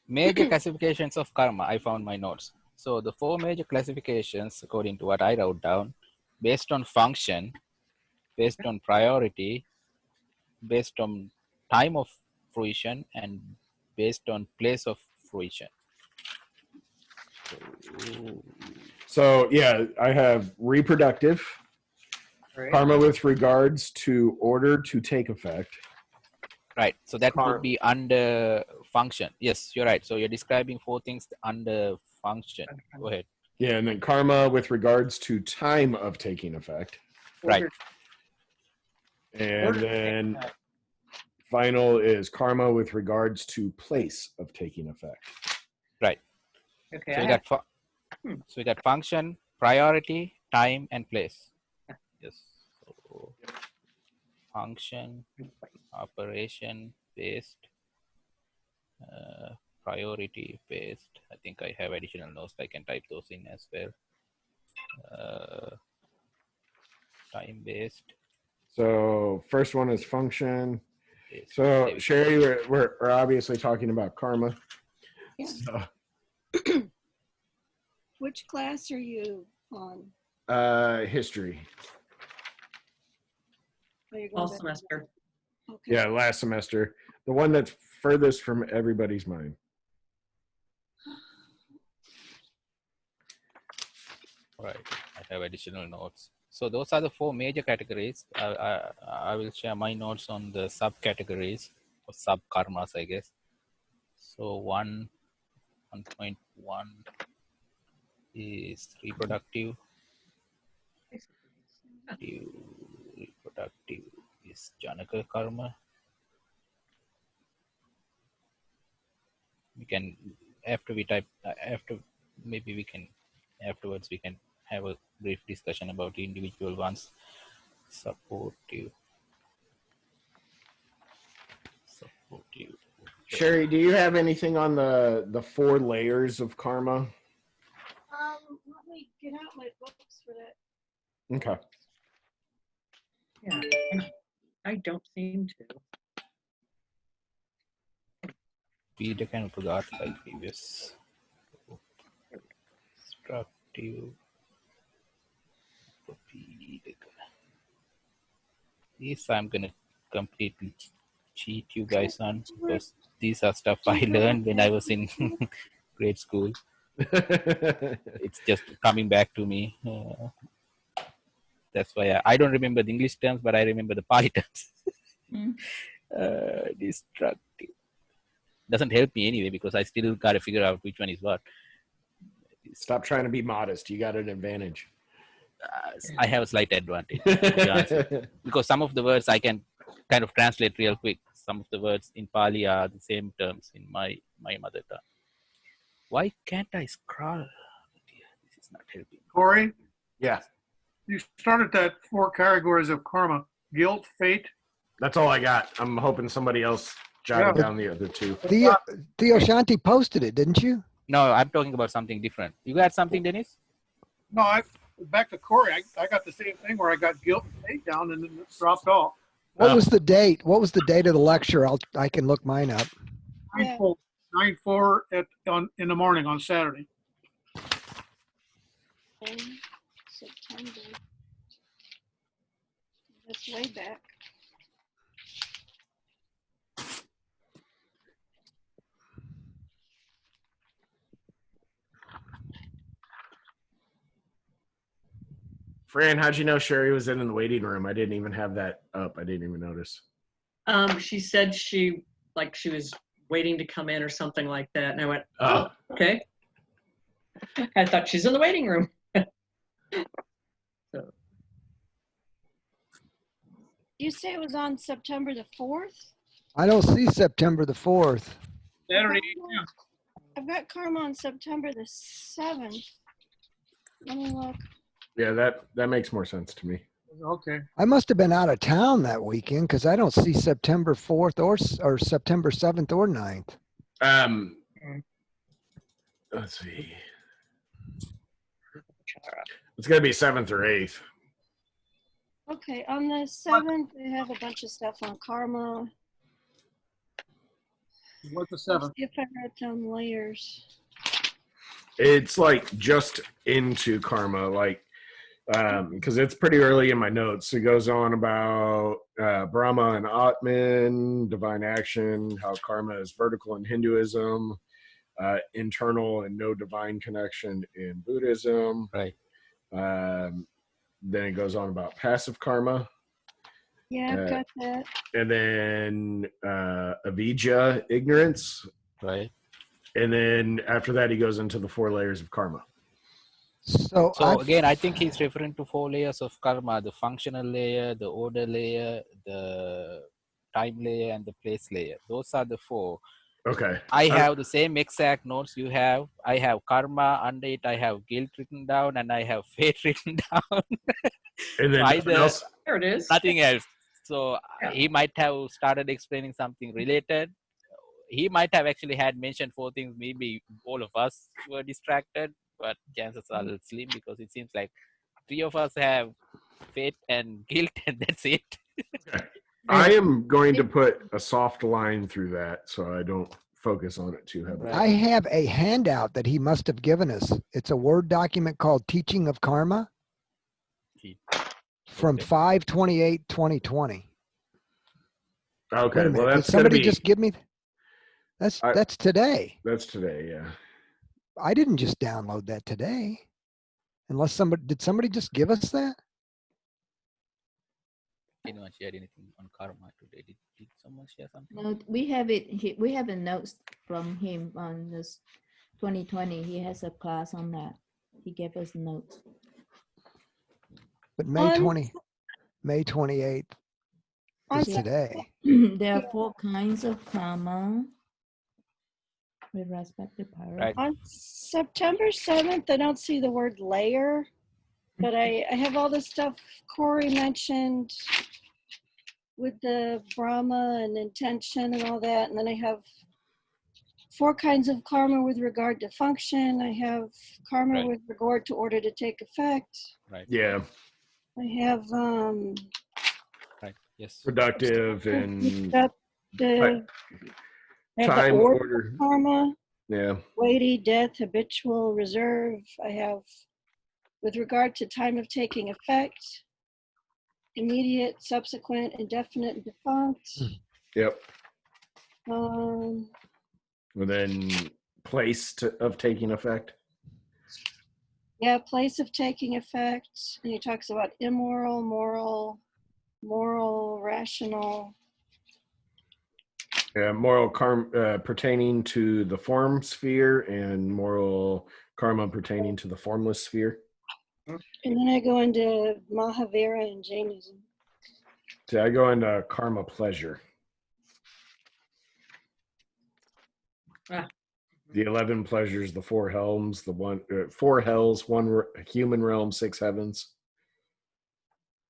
Major classifications of karma. I found my notes. So the 4 major classifications, according to what I wrote down, based on function, based on priority, based on time of fruition, and based on place of fruition. So, I have reproductive, karma with regards to order to take effect. Right. So that would be under function. Yes, you're right. So you're describing 4 things under function. Go ahead. Yeah, and then karma with regards to time of taking effect. Right. And then final is karma with regards to place of taking effect. Right. Okay. So I we have, got so we got function, priority, time, and place. Yes. So function, operation, based, priority, based. I think I have additional notes. I can type those in as well. Time based. So first one is function. Based. So Sherry, we're obviously talking about karma. Yeah. So, Which class are you on? history. Are you going fall back? semester. Okay. Yeah, last semester. The one that's furthest from everybody's mind. Right. I have additional notes. So those are the 4 major categories. I will share my notes on the subcategories or sub karmas, I guess. So 1.1 is reproductive. Reproductive is Janaka karma. We can maybe we can afterwards we can have a brief discussion about the individual ones. Supportive. Sherry, do you have anything on the 4 layers of karma? Let me get out my books for that. Okay. Yeah. I don't seem to. Pidaka and Pagata like previous. Destructive. Pidaka. This I'm gonna completely cheat you guys on because these are stuff I learned when I was in grade school. It's just coming back to me. That's why I don't remember the English terms, but I remember the Pali terms. Destructive. Doesn't help me anyway because I still gotta figure out which one is what. Stop trying to be modest. You got an advantage. I have a slight advantage to be honest with you. Because some of the words I can kind of translate real quick. Some of the words in Pali are the same terms in my mother tongue. Why can't I scroll? This is not helping. Corey, Yeah, you started that 4 categories of karma: guilt, fate. that's all I got. I'm hoping somebody else jotted Yeah. down the other 2. Theo Shanti posted it, didn't you? No, I'm talking about something different. You got something, Dennis? No, back to Corey. I got the same thing where I got guilt and fate down and then it dropped off. What was the date? What was the date of the lecture? I can look mine up. Yeah. 9/4 in the morning on Saturday. September. That's way back. Fran, how'd you know Sherry was in the waiting room? I didn't even have that up. I didn't even notice. She said she was waiting to come in or something like that, and I went, Oh. okay. I thought she's in the waiting room. So You say it was on September the 4th? I don't see September the 4th. Saturday. I've got karma on September the 7th. Let me look. Yeah, that makes more sense to me. Okay. I must have been out of town that weekend because I don't see September 4th or September 7th or 9th. Let's see. It's gonna be 7th or 8th. Okay, on the 7th, they have a bunch of stuff on karma. What's the Let's 7th? see if I wrote down layers. It's like just into karma, like because it's pretty early in my notes. It goes on about Brahma and Atman, divine action, how karma is vertical in Hinduism, internal and no divine connection in Buddhism. Right. Then it goes on about passive karma. Yeah, I've got that. And then avidya, ignorance. Right. And then after that, he goes into the 4 layers of karma. So Again, I think he's referring to 4 layers of karma: the functional layer, the order layer, the time layer, and the place layer. Those are the four. Okay. I have the same exact notes you have. I have karma under it. I have guilt written down, and I have fate written down. And then So nothing either else. There it is. nothing else. So Yeah. he might have started explaining something related. He might have actually had mentioned four things. Maybe all of us were distracted, but chances are slim because it seems like three of us have fate and guilt, and that's it. Okay. I am going to put a soft line through that so I don't focus on it too heavily. I have a handout that he must have given us. It's a Word document called Teaching of Karma from Okay. 5/28/2020. Okay. Wait a minute. Well, Did that's going to somebody be. just give me? That's today. That's today. Yeah. I didn't just download that today. Unless somebody just give us that? Anyone shared anything on karma today? Did someone share something? No, we have it. We have the notes from him on this 2020. He has a class on that. He gave us notes. But On- May 28th On is Yeah. today. There are 4 kinds of karma with respect to power. Right. On September 7th, I don't see the word layer, but I have all the stuff Corey mentioned with the Brahma and intention and all that. And then I have 4 kinds of karma with regard to function. I have karma Right. with regard to order to take effect. Right. Yeah. I have Right. Yes. Productive and destructive. I have time the order. karma. Yeah. Weighty, death, habitual, reserve. I have, with regard to time of taking effect, immediate, subsequent, indefinite, and defunct. Yep. Um, And then place of taking effect. yeah, place of taking effect. And he talks about immoral, moral, rational. Moral karma pertaining to the form sphere and moral karma pertaining to the formless sphere. And then I go into Mahavira and Jainism. So I go into karma pleasure. Ah. The 11 pleasures, the 4 helms, the 4 hells, 1 human realm, 6 heavens.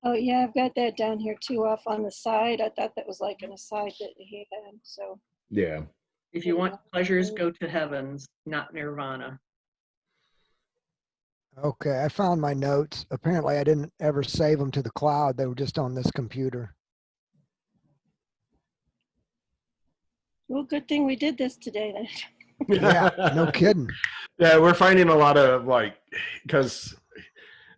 Oh yeah, I've got that down here too, off on the side. I thought that was like an aside that he had. So Yeah. If you want pleasures, go to heavens, not nirvana. Okay, I found my notes. Apparently, I didn't ever save them to the cloud. They were just on this computer. well, good thing we did this today then. Yeah, no kidding. Yeah, we're finding a lot of because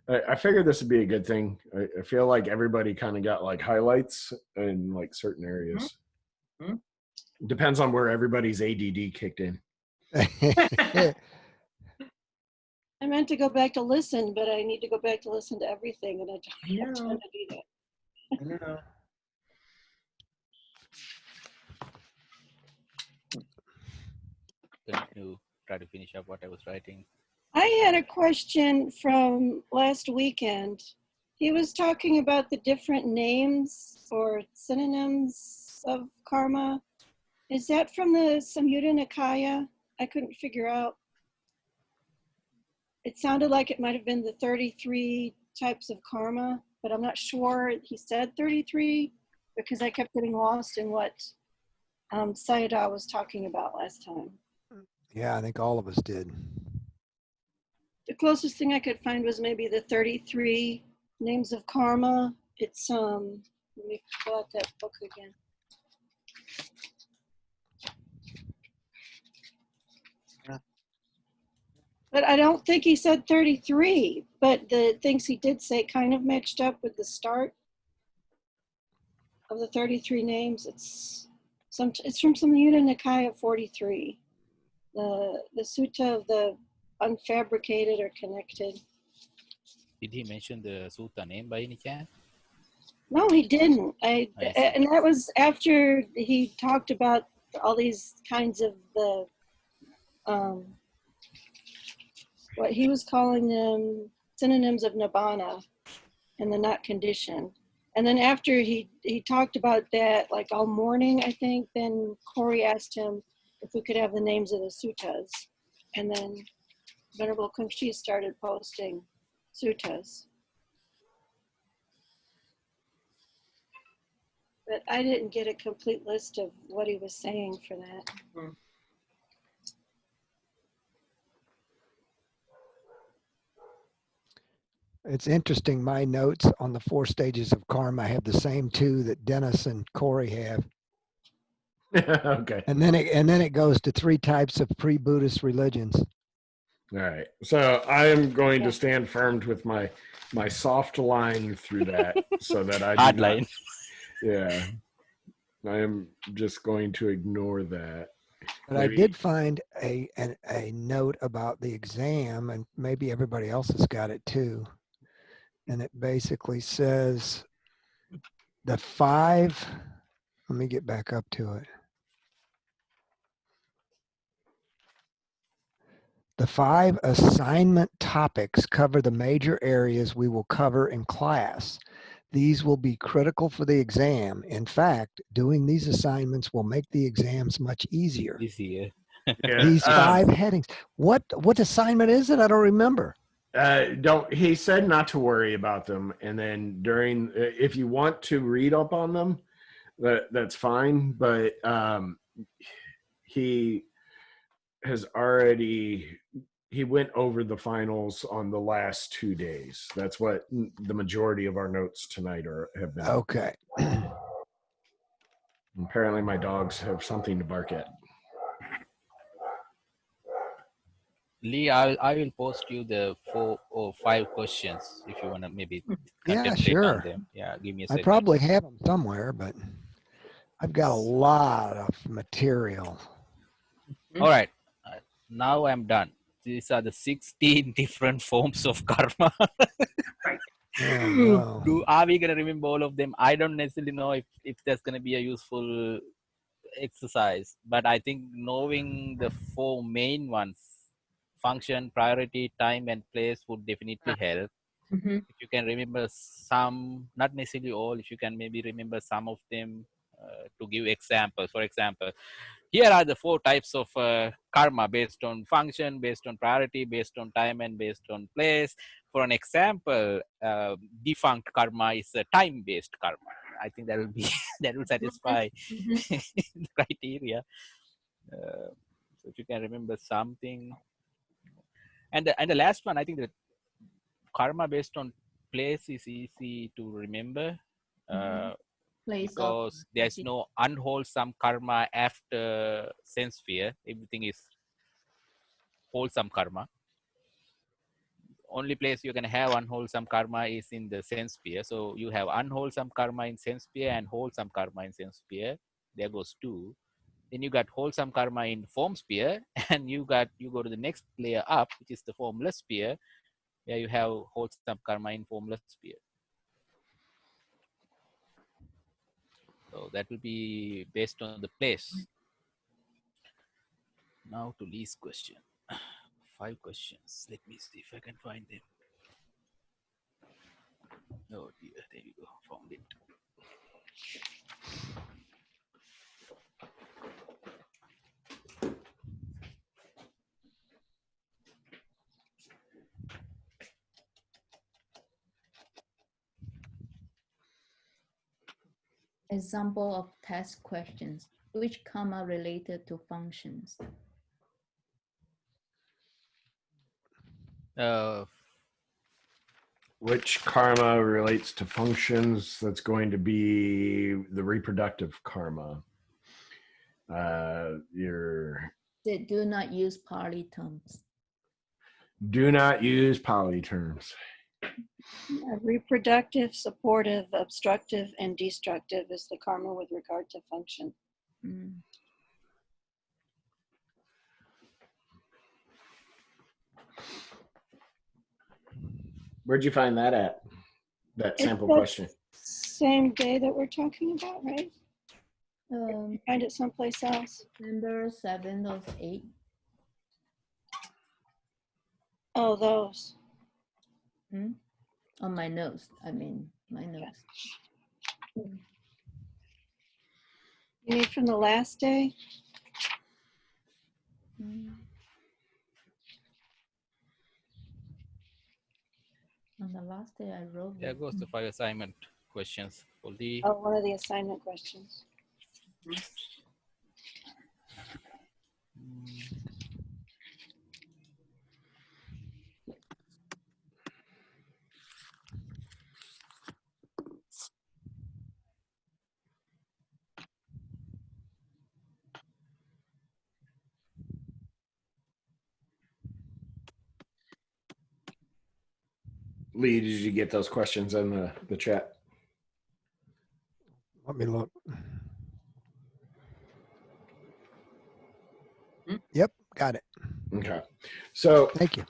I figured this would be a good thing. I feel like everybody kind of got like highlights in like certain areas. Mhm. Depends on where everybody's ADD kicked in. I meant to go back to listen, but I need to go back to listen to everything, and I don't have time to do that. I know. Going to try to finish up what I was writing. I had a question from last weekend. He was talking about the different names or synonyms of karma. Is that from the Samyutta Nikaya? I couldn't figure out. It sounded like it might have been the 33 types of karma, but I'm not sure he said 33 because I kept getting lost in what Sayadaw was talking about last time. Yeah, I think all of us did. The closest thing I could find was maybe the 33 names of karma. It's let me pull out that book again. But I don't think he said 33, but the things he did say kind of matched up with the start of the 33 names. It's from Samyutta Nikaya 43, the Sutta of the unfabricated or connected. Did he mention the sutta name by any chance? No, he didn't. I see. And that was after he talked about all these kinds of the what he was calling them synonyms of nibbana and the not conditioned. And then after he talked about that, like all morning, I think, then Corey asked him if we could have the names of the suttas. And then Venerable Kumshi started posting suttas. But I didn't get a complete list of what he was saying for that. It's interesting. My notes on the 4 stages of karma have the same 2 that Dennis and Corey have. Okay. And then it goes to 3 types of pre-Buddhist religions. All right. So I am going to stand firm with my soft line through that so that I do Hard not, line. Yeah. I am just going to ignore that. But I did find a note about the exam, and maybe everybody else has got it too. And it basically says the 5, let me get back up to it. The 5 assignment topics cover the major areas we will cover in class. These will be critical for the exam. In fact, doing these assignments will make the exams much easier. Easier. Yeah, These 5 headings. What assignment is it? I don't remember. He said not to worry about them, and then during, if you want to read up on them, that's fine. But he has already, he went over the finals on the last 2 days. That's what the majority of our notes tonight have been. Okay. Apparently my dogs have something to bark at. Lee, I will post you the 4 or 5 questions if you want to maybe Yeah, contemplate on sure. them. Yeah, give me a I second. probably have them somewhere, but I've got a lot of material. All right. Now I'm done. These are the 16 different forms of karma. Oh, no. Are we going to remember all of them? I don't necessarily know if that's going to be a useful exercise, but I think knowing the 4 main ones, function, priority, time, and place, would definitely help. Mm-hmm. If you can remember some, not necessarily all, if you can maybe remember some of them to give examples. For example, here are the 4 types of karma based on function, based on priority, based on time, and based on place. For an example, defunct karma is a time-based karma. I think that will be that will satisfy the criteria. So if you can remember something, and the last one, I think that karma based on place is easy to remember. Place of Because there's no unwholesome karma after sense sphere. Everything is wholesome karma. Only place you can have unwholesome karma is in the sense sphere. So you have unwholesome karma in sense sphere and wholesome karma in sense sphere. There goes 2. Then you got wholesome karma in form sphere, and you go to the next layer up, which is the formless sphere, where you have wholesome karma in formless sphere. So that will be based on the place. Now to Lee's question. 5 questions. Let me see if I can find them. Oh dear, there you go. Found it. example of test questions. Which karma related to functions? Which karma relates to functions? That's going to be the reproductive karma. They do not use Pali terms. Do not use Pali terms. Reproductive, supportive, obstructive, and destructive is the karma with regard to function. Mm. Where'd you find that at? That sample question. Same day that we're talking about, right? Find it someplace else. Number 7 of 8. Oh, those. On my notes. I mean, my notes. You need from the last day? Mm. On the last day, I wrote. There goes the 5 assignment questions. Only Oh, one of the assignment questions. Lee, did you get those questions in the chat? Let me look. Hmm? Yep, got it. Okay. So Thank you.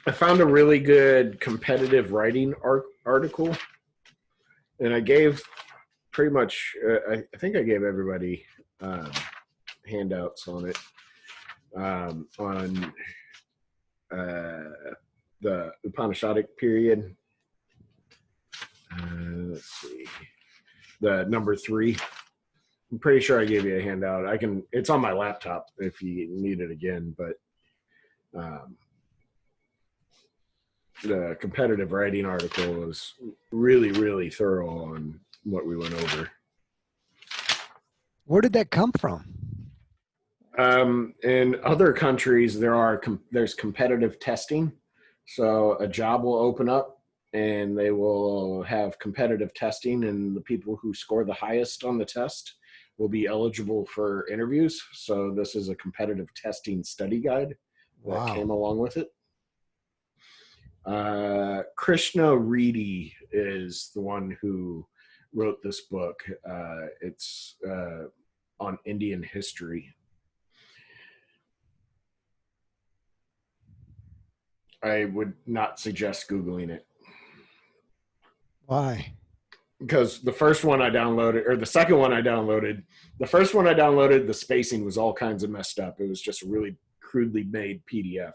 I found a really good competitive writing article, and I gave pretty much, I think I gave everybody handouts on it, on the Upanishadic period. Let's see, the number 3. I'm pretty sure I gave you a handout. It's on my laptop if you need it again, but the competitive writing article was really, really thorough on what we went over. Where did that come from? In other countries, there's competitive testing. So a job will open up and they will have competitive testing, and the people who score the highest on the test will be eligible for interviews. So this is a competitive testing study guide that came along with it. Krishna Reedy is the one who wrote this book. It's on Indian history. I would not suggest Googling it. Why? Because the first one I downloaded, or the second one I downloaded, the first one I downloaded, the spacing was all kinds of messed up. It was just a really crudely made PDF.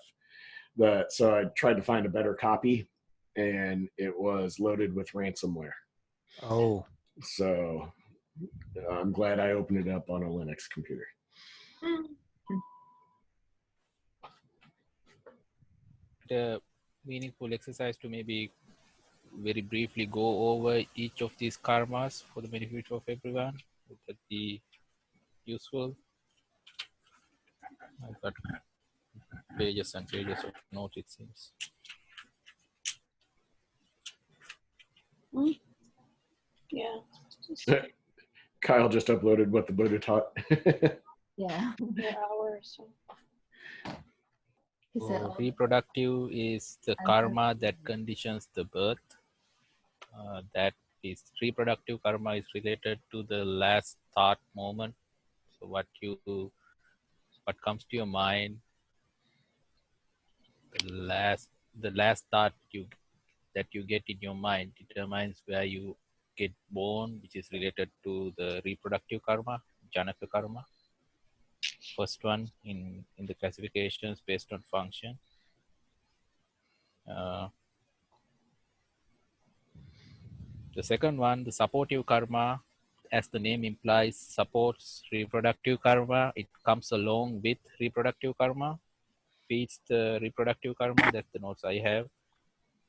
So I tried to find a better copy, and it was loaded with ransomware. Oh. So I'm glad I opened it up on a Linux computer. the meaningful exercise to maybe very briefly go over each of these karmas for the benefit of everyone. Would that be useful? I've got pages and pages of notes, it seems. Yeah. Kyle just uploaded what the Buddha taught. Yeah. Hours. He said, So reproductive is the karma that conditions the birth. That is, reproductive karma is related to the last thought moment. So what comes to your mind, the last thought that you get in your mind determines where you get born, which is related to the reproductive karma, Janaka karma. First one in the classifications based on function. The second one, the supportive karma, as the name implies, supports reproductive karma. It comes along with reproductive karma, feeds the reproductive karma. That's the notes I have.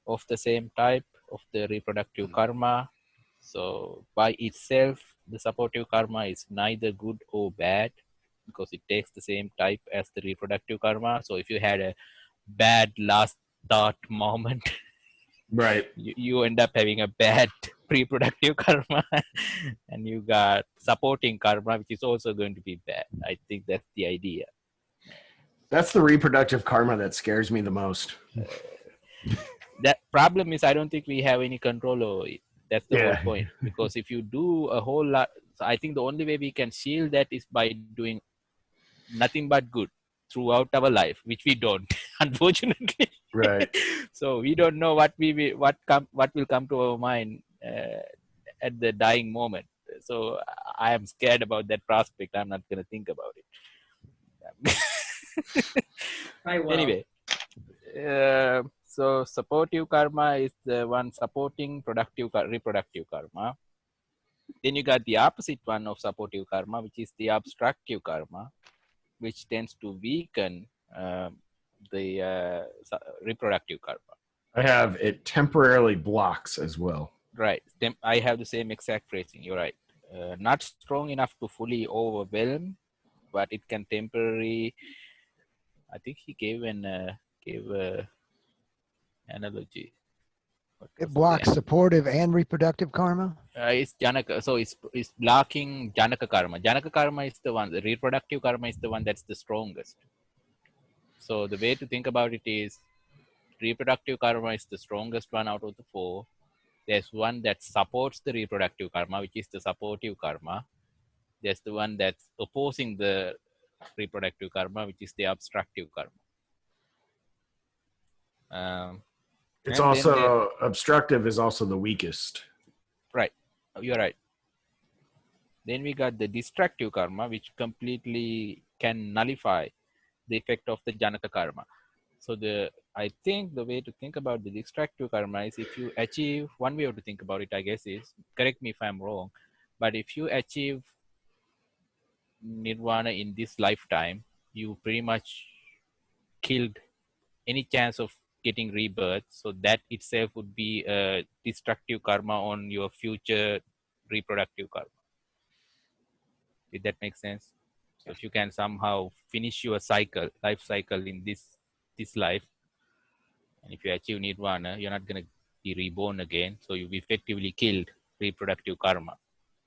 Of the same type of the reproductive karma. So by itself, the supportive karma is neither good or bad because it takes the same type as the reproductive karma. So if you had a bad last thought moment, right, you end up having a bad reproductive karma, and you got supporting karma, which is also going to be bad. I think that's the idea. That's the reproductive karma that scares me the most. That problem is I don't think we have any control over it. That's the whole point. Because if you do a whole lot, so I think the only way we can shield that is by doing nothing but good throughout our life, which we don't, unfortunately. Right. So we don't know what will come to our mind at the dying moment. So I am scared about that prospect. I'm not going to think about it. I will. Anyway, So supportive karma is the one supporting reproductive karma. Then you got the opposite one of supportive karma, which is the obstructive karma, which tends to weaken the reproductive karma. I have it temporarily blocks as well. Right. I have the same exact phrasing. You're right. Not strong enough to fully overwhelm, but it can temporarily. I think he gave a analogy. What It was blocks the supportive and reproductive karma. it's Janaka. So it's blocking Janaka karma. Janaka karma is the one. The reproductive karma is the one that's the strongest. So the way to think about it is, reproductive karma is the strongest one out of the four. There's one that supports the reproductive karma, which is the supportive karma. There's the one that's opposing the reproductive karma, which is the obstructive karma. It's And then also obstructive is also the weakest. right, you're right. Then we got the destructive karma, which completely can nullify the effect of the Janaka karma. So I think the way to think about the destructive karma is, if you achieve, one way to think about it, I guess, is, correct me if I'm wrong, but if you achieve nirvana in this lifetime, you pretty much killed any chance of getting rebirth. So that itself would be a destructive karma on your future reproductive karma. Did that make sense? So if you can somehow finish your life cycle in this life, and if you achieve nirvana, you're not going to be reborn again. So you've effectively killed reproductive karma.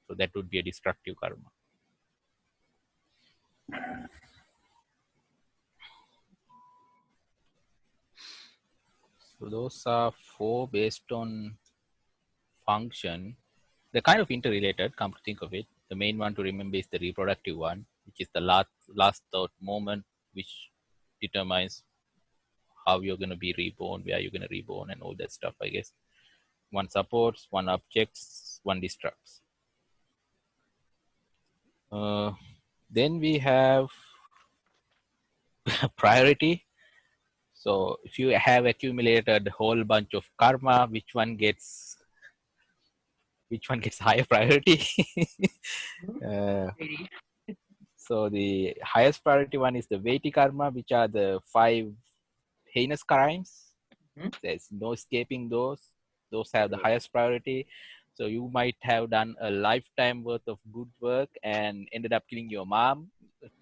So that would be a destructive karma. So those are four based on function. They're kind of interrelated, come to think of it. The main one to remember is the reproductive one, which is the last thought moment, which determines how you're going to be reborn, where you're going to reborn, and all that stuff, I guess. One supports, one objects, one destructs. Then we have priority. So if you have accumulated a whole bunch of karma, which one gets higher priority? So the highest priority one is the weighty karma, which are the 5 heinous crimes. There's no escaping those. Those have the highest priority. So you might have done a lifetime worth of good work and ended up killing your mom.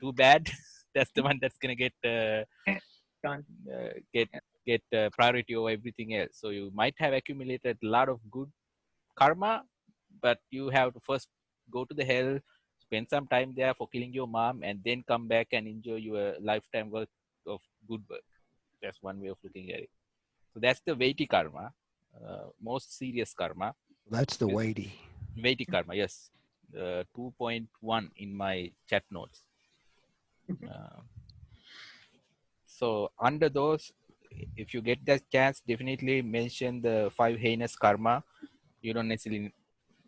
Too bad. That's the one that's gonna get priority over everything else. So you might have accumulated a lot of good karma, but you have to first go to the hell, spend some time there for killing your mom, and then come back and enjoy your lifetime worth of good work. That's one way of looking at it. So that's the weighty karma, most serious karma. That's the weighty. Weighty karma, yes. 2.1 in my chat notes. So under those, if you get that chance, definitely mention the 5 heinous karma. You don't necessarily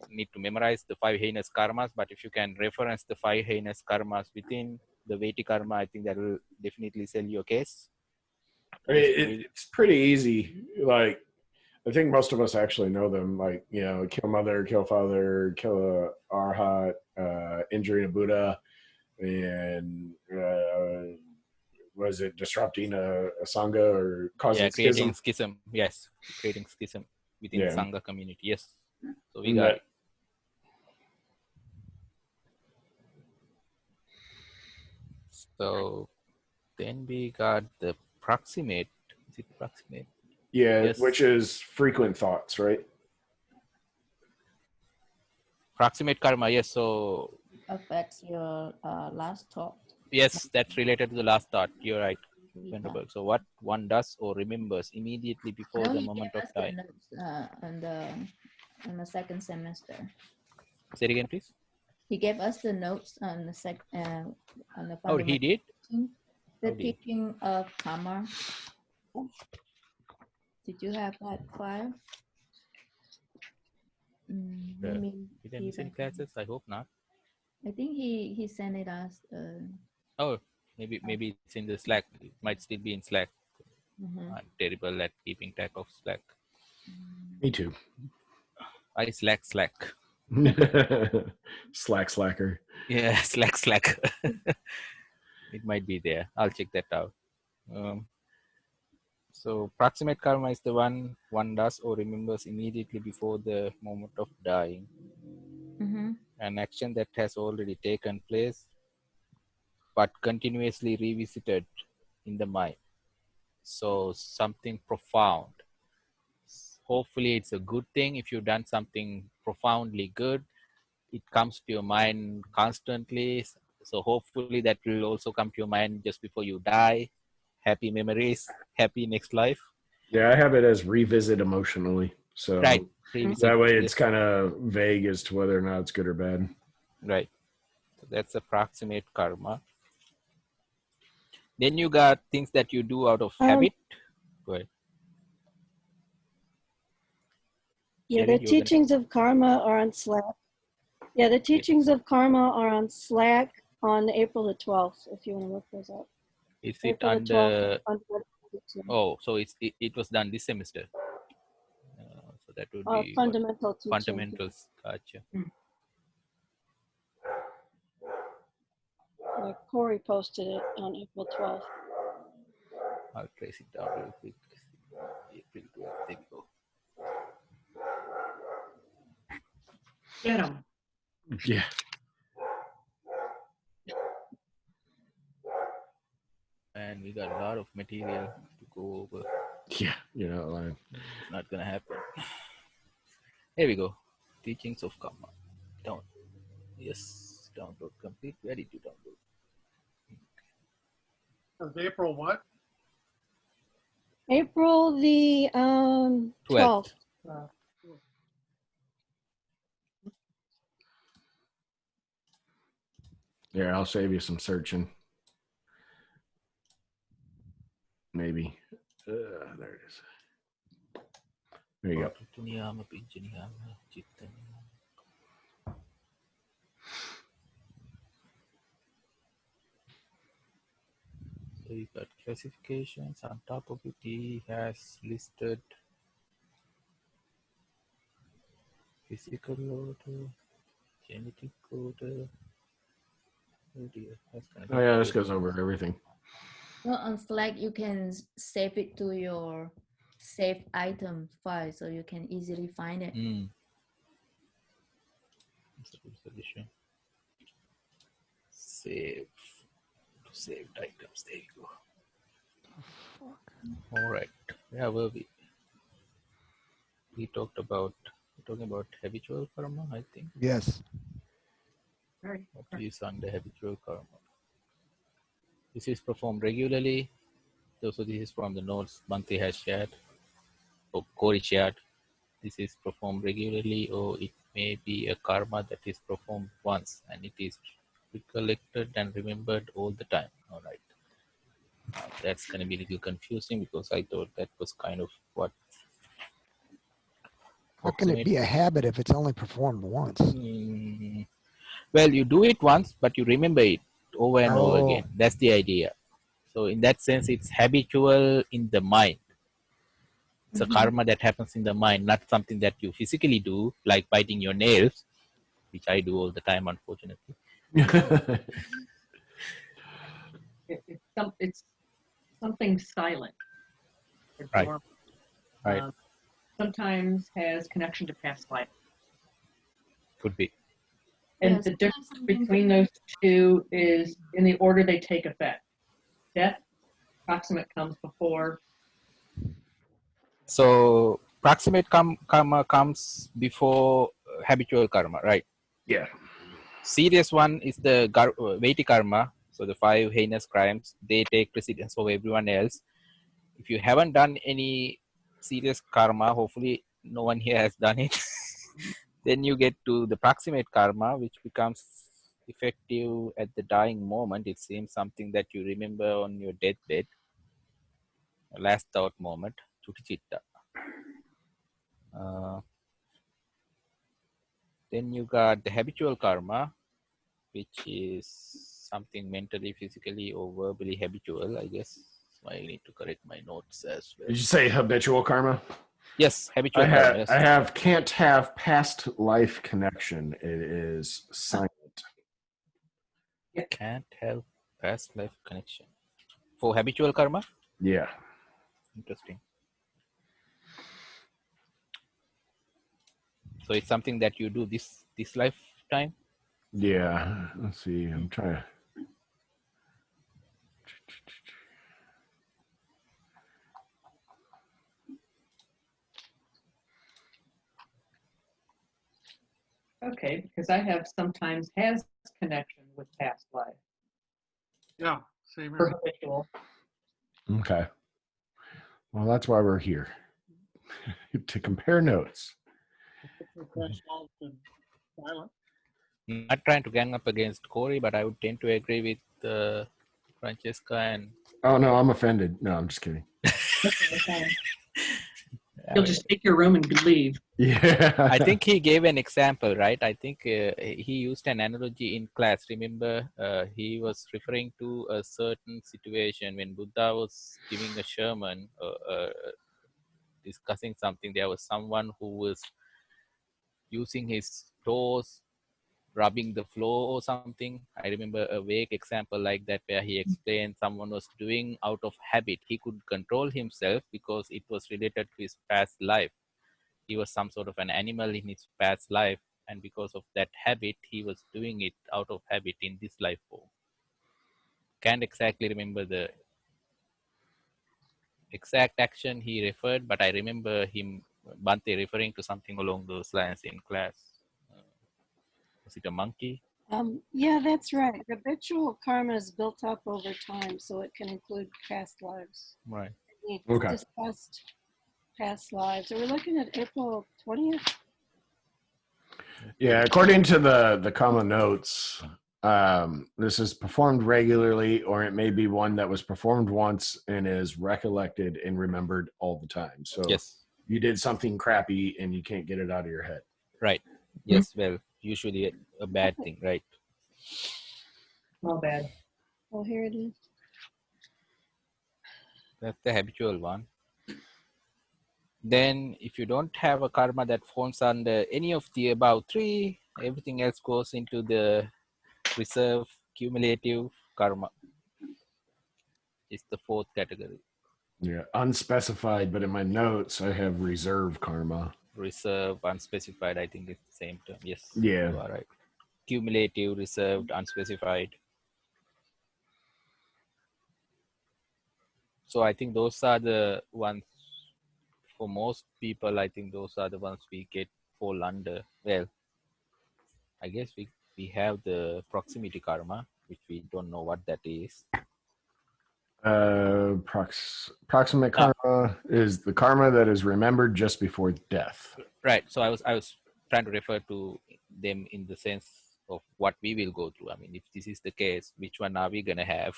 need to memorize the 5 heinous karmas, but if you can reference the 5 heinous karmas within the weighty karma, I think that will definitely sell your case. I mean, it's pretty easy. Like, I think most of us actually know them. Like, kill mother, kill father, kill a arhat, injuring a Buddha, and was it disrupting a sangha or causing creating schism? Yes, creating schism within the sangha community. Yes, so we And got it. So then we got the proximate. Is it proximate? Yeah, yes. Which is frequent thoughts, right? Proximate karma, yes. So affects your last thought. Yes, that's related to the last thought. You're right. So what one does or remembers immediately before the moment of time. On the second semester. Say it again, please. He gave us the notes on the on the Oh, he did? The teaching of karma. Did you have that file? Did I miss any classes? I hope not. I think he sent it us. Oh, maybe it's in the Slack. It might still be in Slack. Mhm. I'm terrible at keeping track of Slack. Me too. I slack. Slacker. Yeah, slack. It might be there. I'll check that out. So proximate karma is the one does or remembers immediately before the moment of dying. Mhm. An action that has already taken place but continuously revisited in the mind. So something profound. Hopefully it's a good thing. If you've done something profoundly good, it comes to your mind constantly. So hopefully that will also come to your mind just before you die. Happy memories, happy next life. Yeah, I have it as revisit emotionally. So Right. Revisit. that way it's Yes. kind of vague as to whether or not it's good or bad. Right. So that's approximate karma. Then you got things that you do out of habit. Go ahead. Yeah, Sherry, the you were gonna... teachings of karma are on Slack. Yeah, the teachings of karma are on Slack on April the 12th, if you want to look those up. Is it April the 12th. under... On Oh, so it was done this semester. So that would be what? fundamental teaching. Fundamentals. Gotcha. Corey posted it on April 12th. I'll trace it down real quick. April 12th. There we go. Get them. Yeah. And we got a lot of material to go over. Yeah. You're not lying. It's not gonna happen. Here we go. Teachings of karma. Down. Yes. Download complete. Ready to download. Of April what? April the 12th. Yeah, I'll save you some searching. Maybe. There it is. There you go. So you got classifications. On top of it, he has listed physical order, genetic order. Oh dear, that's gonna Oh, yeah, this goes over everything. So on Slack, you can save it to your save item file, so you can easily find it. Solution. Save. Saved items. There you go. All right. Yeah, were we? We talked about. We're talking about habitual karma, I think. Yes. What is under habitual karma? This is performed regularly. So this is from the notes Bhante has shared, or Corey shared. This is performed regularly, or it may be a karma that is performed once and it is recollected and remembered all the time. All right. That's going to be a little confusing because I thought that was kind of what. How can it be a habit if it's only performed once? Well, you do it once, but you remember it over and over again. That's the idea. So in that sense, it's habitual in the mind. It's a karma that happens in the mind, not something that you physically do, like biting your nails, which I do all the time, unfortunately. It's something silent. Or Right. dormant. Right. Sometimes has connection to past life. Could be. And Yes, the difference between those two is in the order they take effect. Death, proximate comes before. So proximate karma comes before habitual karma, right? Yeah. Serious one is the weighty karma. So the 5 heinous crimes, they take precedence over everyone else. If you haven't done any serious karma, hopefully no one here has done it. Then you get to the proximate karma, which becomes effective at the dying moment. It seems something that you remember on your deathbed, last thought moment, chutichitta. Then you got the habitual karma, which is something mentally, physically, or verbally habitual, I guess. I need to correct my notes as well. Did you say habitual karma? Yes, habitual karma. Yes. I have can't have past life connection. It is silent. Can't have past life connection. For habitual karma? Yeah. Interesting. So it's something that you do this lifetime? Yeah. Let's see. I'm trying to. Okay, because I have sometimes has connection with past life Yeah, same for here. habitual. Okay. Well, that's why we're here to compare notes. Silent. Not trying to gang up against Corey, but I would tend to agree with Francesca and Oh no, I'm offended. No, I'm just kidding. You'll just take your room and leave. Yeah. I think he gave an example, right? I think he used an analogy in class. Remember, he was referring to a certain situation when Buddha was giving a sermon, discussing something. There was someone who was using his toes, rubbing the floor or something. I remember a vague example like that where he explained someone was doing out of habit. He could control himself because it was related to his past life. He was some sort of an animal in his past life, and because of that habit, he was doing it out of habit in this life form. Can't exactly remember the exact action he referred, but I remember him, Bante, referring to something along those lines in class. Was it a monkey? Yeah, that's right. Habitual karma is built up over time, so it can include past lives. Right. We Okay. discussed past lives. Are we looking at April 20th? Yeah, according to the common notes, this is performed regularly, or it may be one that was performed once and is recollected and remembered all the time. So Yes. you did something crappy and you can't get it out of your head. Right. Yes. Well, usually a bad thing, right? Not bad. Oh, here it is. That's the habitual one. Then if you don't have a karma that falls under any of the above three, everything else goes into the reserve cumulative karma. It's the fourth category. Yeah, unspecified, but in my notes I have reserve karma. Reserve, unspecified, I think it's the same term. Yes, Yeah. you are right. Cumulative, reserved, unspecified. So I think those are the ones, for most people, I think those are the ones we fall under. Well, I guess we have the proximity karma, which we don't know what that is. Proximate karma is the karma that is remembered just before death. Right. So I was trying to refer to them in the sense of what we will go through. I mean, if this is the case, which one are we gonna have?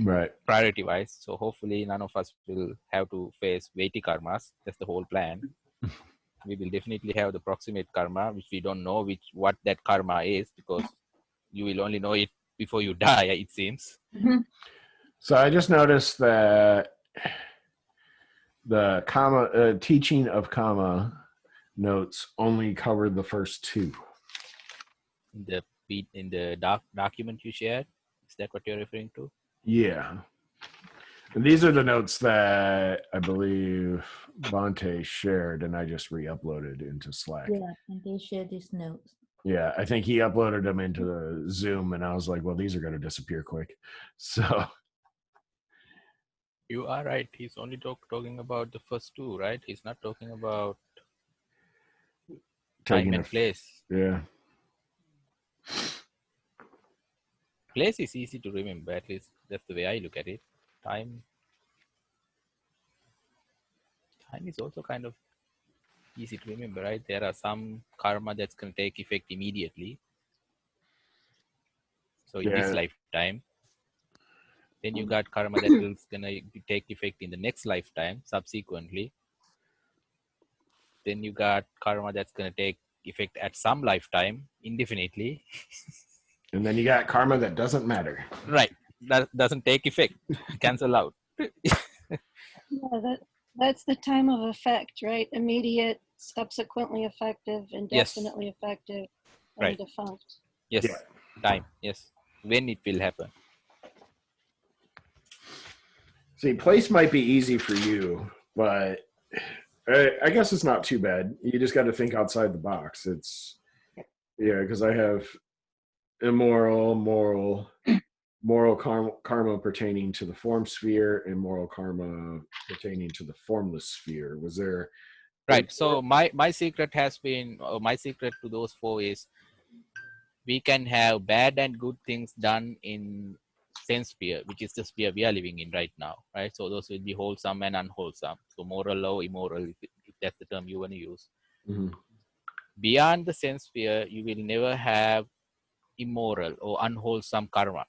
Right. Priority wise. So hopefully none of us will have to face weighty karmas. That's the whole plan. We will definitely have the proximate karma, which we don't know what that karma is, because you will only know it before you die, it seems. Mm-hmm. So I just noticed that the karma teaching of karma notes only cover the first two. In the document you shared, is that what you're referring to? Yeah. And these are the notes that I believe Bante shared, and I just re-uploaded into Slack. Yeah, and they share these notes. Yeah, I think he uploaded them into the Zoom, and I was like, well, these are going to disappear quick. So You are right. He's only talking about the first two, right? He's not talking about time and place. Yeah. Place is easy to remember, at least that's the way I look at it. Time is also kind of easy to remember, right? There are some karma that's going to take effect immediately. So in this lifetime, then you got karma that is going to take effect in the next lifetime subsequently. Then you got karma that's going to take effect at some lifetime indefinitely. And then you got karma that doesn't matter. Right. That doesn't take effect. Cancel out. Yeah, that's the time of effect, right? Immediate, subsequently effective, Yes, indefinitely effective, and right. defunct. Yes, Yeah. time. Yes, when it will happen. See, place might be easy for you, but I guess it's not too bad. You just got to think outside the box. It's because I have immoral, moral karma pertaining to the form sphere, and moral karma pertaining to the formless sphere. Was there? Right. So my secret has been, my secret to those four is we can have bad and good things done in sense sphere, which is the sphere we are living in right now, right? So those will be wholesome and unwholesome. So moral or immoral, if that's the term you want to use. Mhm. Beyond the sense sphere, you will never have immoral or unwholesome karma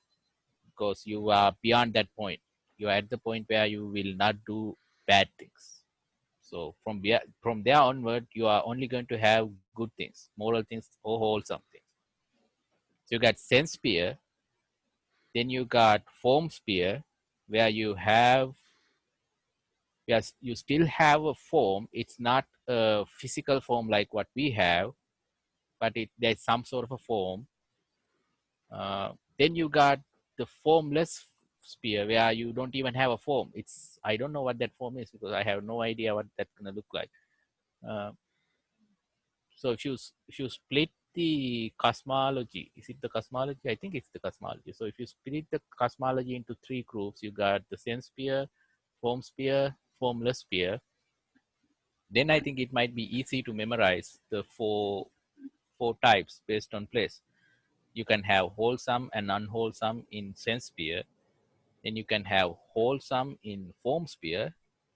because you are beyond that point. You are at the point where you will not do bad things. So from there onward, you are only going to have good things, moral things or wholesome things. So you got sense sphere, then you got form sphere, where you have, yes, you still have a form. It's not a physical form like what we have, but there's some sort of a form. Then you got the formless sphere where you don't even have a form. I don't know what that form is because I have no idea what that's gonna look like. Uh, so if you split the cosmology, is it the cosmology? I think it's the cosmology. So if you split the cosmology into three groups, you got the sense sphere, form sphere, formless sphere. Then I think it might be easy to memorize the four types based on place. You can have wholesome and unwholesome in sense sphere. Then you can have wholesome in form sphere,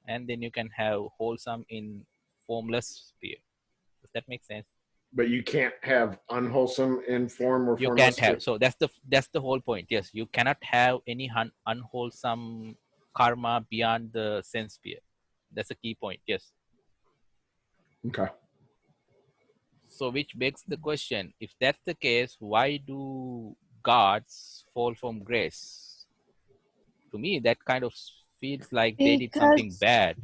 and then you can have wholesome in formless sphere. Does that make sense? But you can't have unwholesome in form or You can't formless. have. So that's the whole point. Yes, you cannot have any unwholesome karma beyond the sense sphere. That's a key point. Yes. Okay. So which begs the question: if that's the case, why do gods fall from grace? To me, that kind of feels like they did something Because, bad.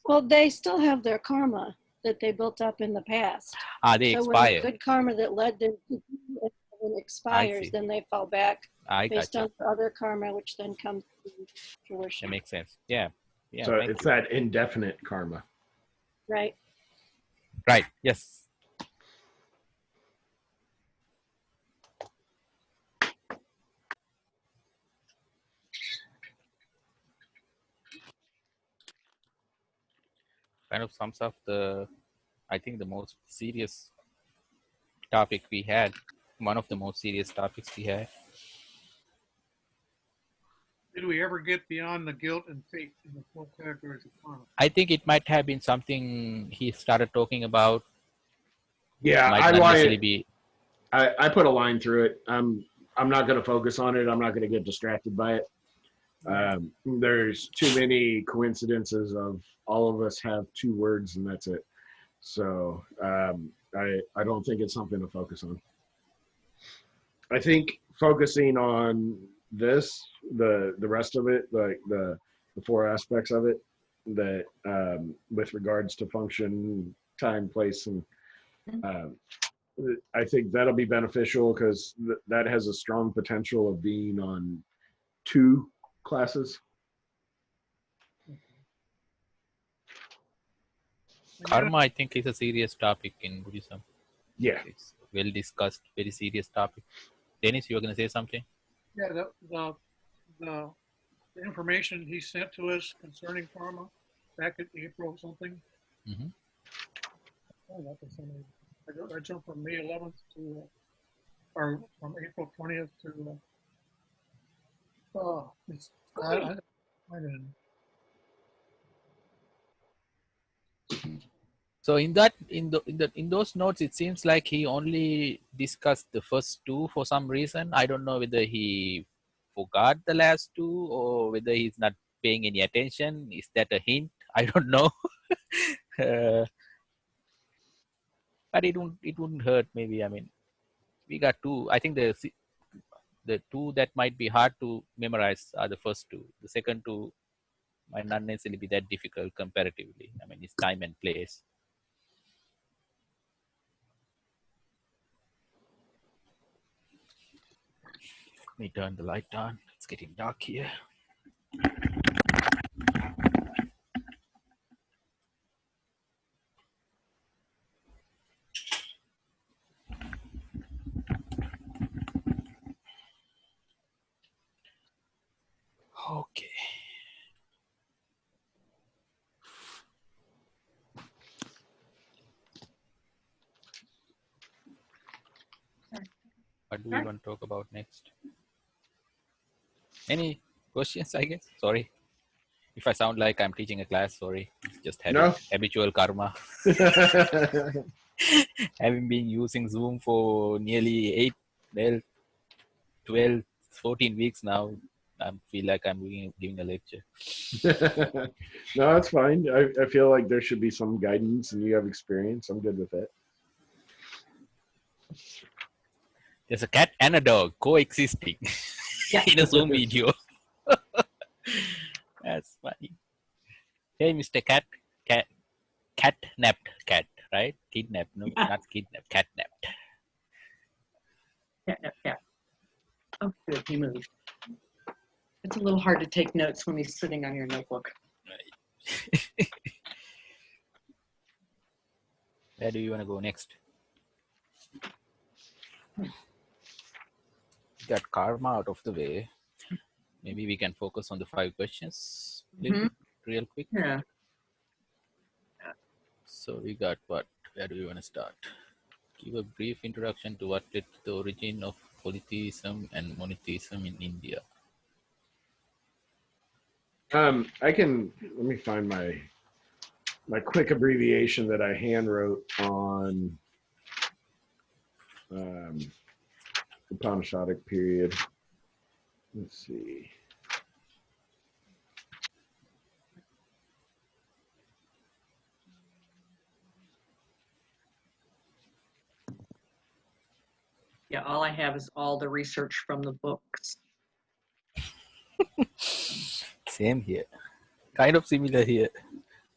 well, they still have their karma that they built up in the past. They So when the expire. good karma that led them to when it I expires, see. then they fall back I based gotcha. on the other karma, which then comes to That fruition. makes sense. Yeah. Yeah. So Thank it's you. that indefinite karma. Right. Right. Yes. Kind of sums up I think the most serious topic we had. One of the most serious topics we had. Did we ever get beyond the guilt and fate in the four categories of karma? I think it might have been something he started talking about. Yeah, Might not necessarily be. I put a line through it. I'm not going to focus on it. I'm not going to get distracted by it. There's too many coincidences of all of us have two words and that's it. So I don't think it's something to focus on. I think focusing on this, the rest of it, like the four aspects of it, that with regards to function, time, place, and I think that'll be beneficial because that has a strong potential of being on two classes. Karma, I think, is a serious topic in Buddhism. Yeah. It's well discussed, very serious topic. Dennis, you were going to say something? Yeah, the information he sent to us concerning karma back in April or something. Mm-hmm. I jumped from May 11th to, or from April 20th to, I didn't. So in those notes, it seems like he only discussed the first two for some reason. I don't know whether he forgot the last two or whether he's not paying any attention. Is that a hint? I don't know. But it wouldn't hurt. Maybe, I mean, we got two. I think the the two that might be hard to memorize are the first two. The second two might not necessarily be that difficult comparatively. I mean, it's time and place. Let me turn the light on. It's getting dark here. Okay. What do we want to talk about next? Any questions, I guess? Sorry. If I sound like I'm teaching a class, sorry. It's just No. habitual karma. Having been using Zoom for nearly 12, 14 weeks now, I feel like I'm giving a lecture. No, that's fine. I feel like there should be some guidance, and you have experience. I'm good with it. There's a cat and a dog coexisting in a Zoom video. That's funny. Hey, Mr. Catnapped cat, right? Kidnapped, no, not kidnapped, catnapped. Yeah. Oh, good, he moved. It's a little hard to take notes when he's sitting on your notebook. Right. Where do you want to go next? Got karma out of the way. Maybe we can focus on the 5 questions real quick. Yeah. So we got what? Where do we want to start? Give a brief introduction to what led to the origin of polytheism and monotheism in India. Let me find my quick abbreviation that I hand wrote on Upanishadic period. Let's see. Yeah, all I have is all the research from the books. Same here. Kind of similar here.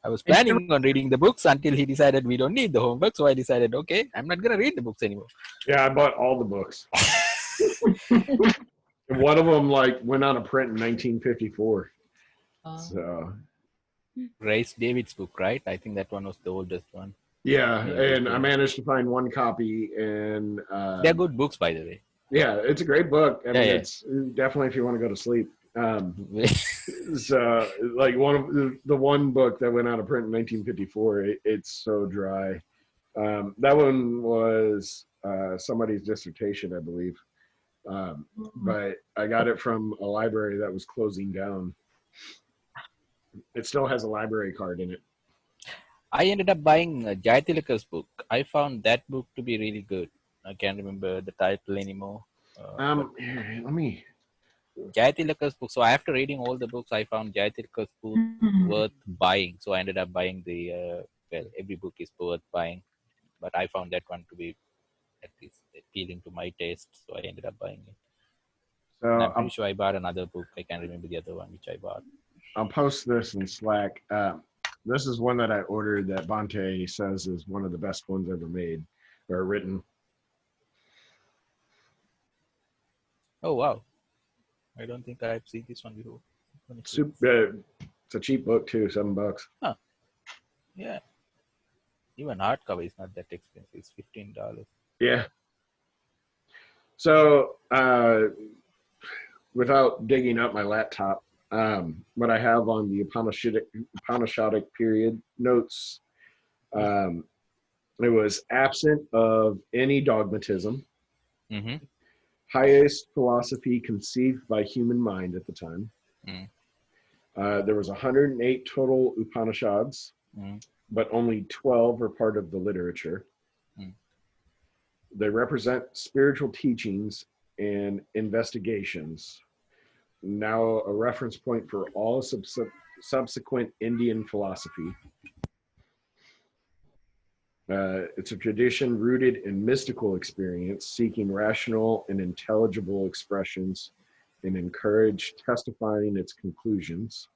I was planning on reading the books until he decided we don't need the homework. So I decided, okay, I'm not going to read the books anymore. Yeah, I bought all the books. And one of them went out of print in 1954. So Rice David's book, right? I think that one was the oldest one. yeah, and I managed to find one copy, and they're good books, by the way. Yeah, it's a great book. I mean, it's definitely if you want to go to sleep. So the one book that went out of print in 1954, it's so dry. That one was somebody's dissertation, I believe. But I got it from a library that was closing down. It still has a library card in it. I ended up buying Jayatilaka's book. I found that book to be really good. I can't remember the title anymore. Here, let me. Jayatilaka's book. So after reading all the books, I found Jayatilaka's book worth buying. So I ended up buying every book is worth buying. But I found that one to be at least appealing to my taste. So I ended up buying it. So I'm pretty sure I bought another book. I can't remember the other one which I bought. I'll post this in Slack. This is one that I ordered that Bante says is one of the best ones ever made or written. Oh, wow. I don't think I've seen this one before. It's a cheap book too, $7. Huh. Yeah. Even hardcover is not that expensive. It's $15. Yeah. So without digging up my laptop, what I have on the Upanishadic period notes, it was absent of any dogmatism, highest philosophy conceived by human mind at the time. There was 108 total Upanishads, but only 12 are part of the literature. They represent spiritual teachings and investigations. Now a reference point for all subsequent Indian philosophy. It's a tradition rooted in mystical experience, seeking rational and intelligible expressions, and encourage testifying its conclusions,